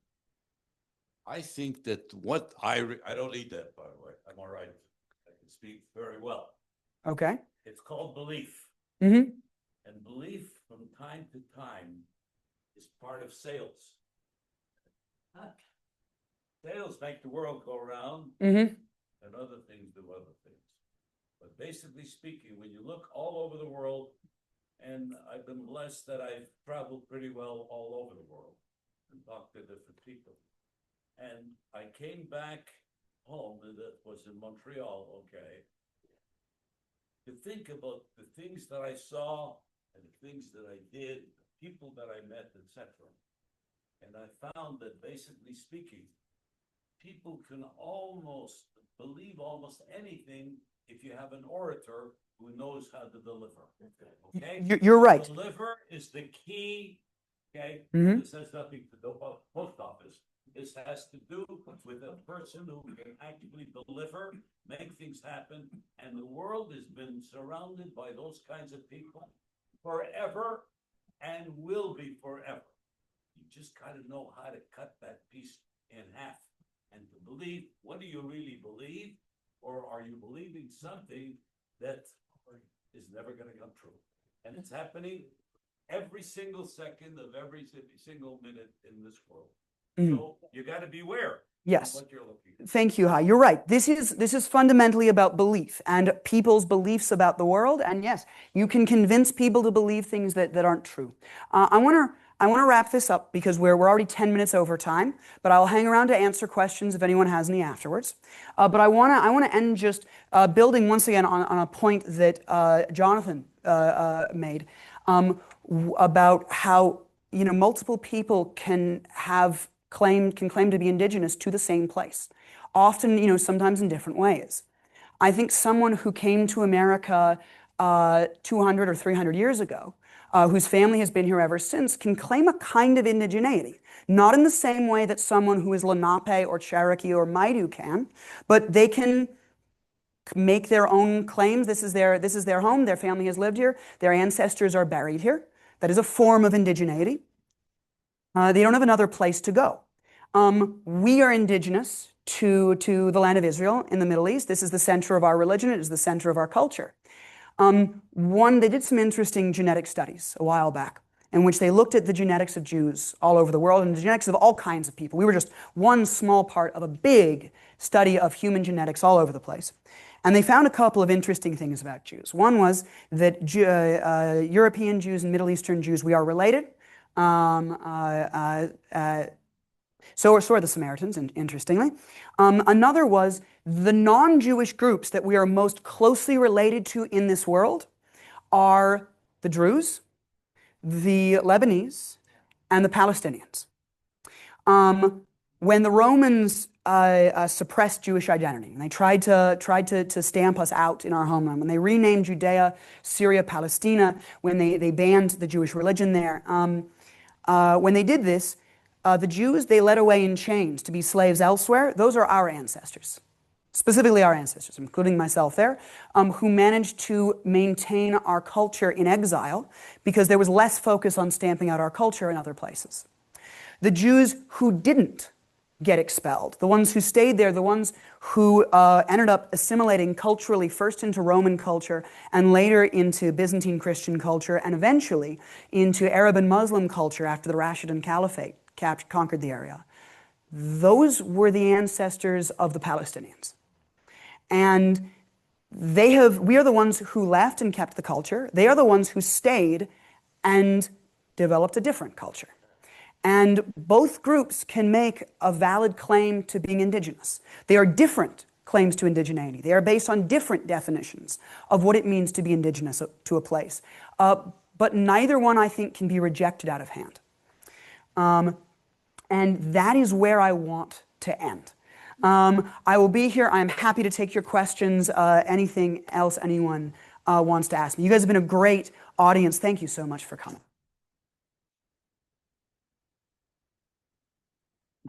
I think that what I don't need that, by the way. I'm all right. I can speak very well. Okay. It's called belief. Mm-hmm. And belief from time to time is part of sales. Sales make the world go around, mm-hmm. and other things do other things. But basically speaking, when you look all over the world, and I've been blessed that I've traveled pretty well all over the world and talked to different people. And I came back home, and that was in Montreal, okay, to think about the things that I saw and the things that I did, the people that I met, etc. And I found that basically speaking, people can almost believe almost anything if you have an orator who knows how to deliver. Okay? You're right. Deliver is the key. Okay? Mhm. This has nothing to do with post office. This has to do with a person who can actually deliver, make things happen, and the world has been surrounded by those kinds of people forever and will be forever. You just kind of know how to cut that piece in half and to believe, what do you really believe? Or are you believing something that is never going to come true? And it's happening every single second of every single minute in this world. So you got to beware. Yes. Of what you're looking at. Thank you, Hai. You're right. This is fundamentally about belief and people's beliefs about the world. And yes, you can convince people to believe things that aren't true. I want to wrap this up because we're already 10 minutes over time, but I'll hang around to answer questions if anyone has any afterwards. But I want to end just building once again on a point that Jonathan made about how multiple people can claim to be indigenous to the same place, often sometimes in different ways. I think someone who came to America 200 or 300 years ago, whose family has been here ever since, can claim a kind of indigeneity. Not in the same way that someone who is Lenape or Cherokee or Maidu can, but they can make their own claims. This is their home, their family has lived here, their ancestors are buried here. That is a form of indigeneity. They don't have another place to go. We are indigenous to the land of Israel in the Middle East. This is the center of our religion. It is the center of our culture. They did some interesting genetic studies a while back in which they looked at the genetics of Jews all over the world and the genetics of all kinds of people. We were just one small part of a big study of human genetics all over the place. And they found a couple of interesting things about Jews. One was that European Jews and Middle Eastern Jews, we are related. So are the Samaritans, interestingly. Another was the non-Jewish groups that we are most closely related to in this world are the Druze, the Lebanese, and the Palestinians. When the Romans suppressed Jewish identity, and they tried to stamp us out in our homeland, when they renamed Judea, Syria, Palestina, when they banned the Jewish religion there, when they did this, the Jews they led away in chains to be slaves elsewhere. Those are our ancestors, specifically our ancestors, including myself there, who managed to maintain our culture in exile because there was less focus on stamping out our culture in other places. The Jews who didn't get expelled, the ones who stayed there, the ones who ended up assimilating culturally first into Roman culture and later into Byzantine Christian culture and eventually into Arab and Muslim culture after the Rashidun Caliphate conquered the area. Those were the ancestors of the Palestinians. And we are the ones who left and kept the culture. They are the ones who stayed and developed a different culture. And both groups can make a valid claim to being indigenous. They are different claims to indigeneity. They are based on different definitions of what it means to be indigenous to a place. But neither one, I think, can be rejected out of hand. And that is where I want to end. I will be here. I'm happy to take your questions, anything else anyone wants to ask me. You guys have been a great audience. Thank you so much for coming.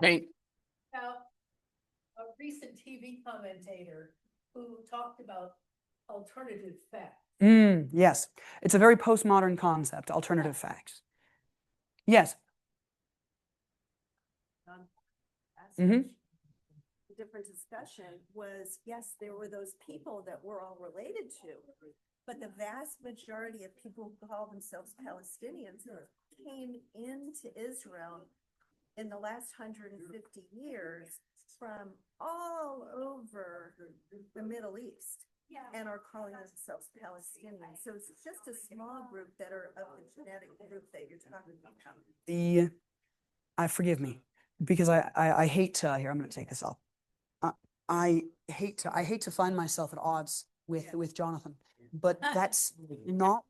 About a recent TV commentator who talked about alternative facts. Yes, it's a very postmodern concept, alternative facts. Yes. The different discussion was, yes, there were those people that we're all related to, but the vast majority of people who call themselves Palestinians came into Israel in the last 150 years from all over the Middle East and are calling themselves Palestinians. So it's just a small group that are of the genetic group that you're talking about. Forgive me, because I hate to, here, I'm going to take this off. I hate to find myself at odds with Jonathan, but that's not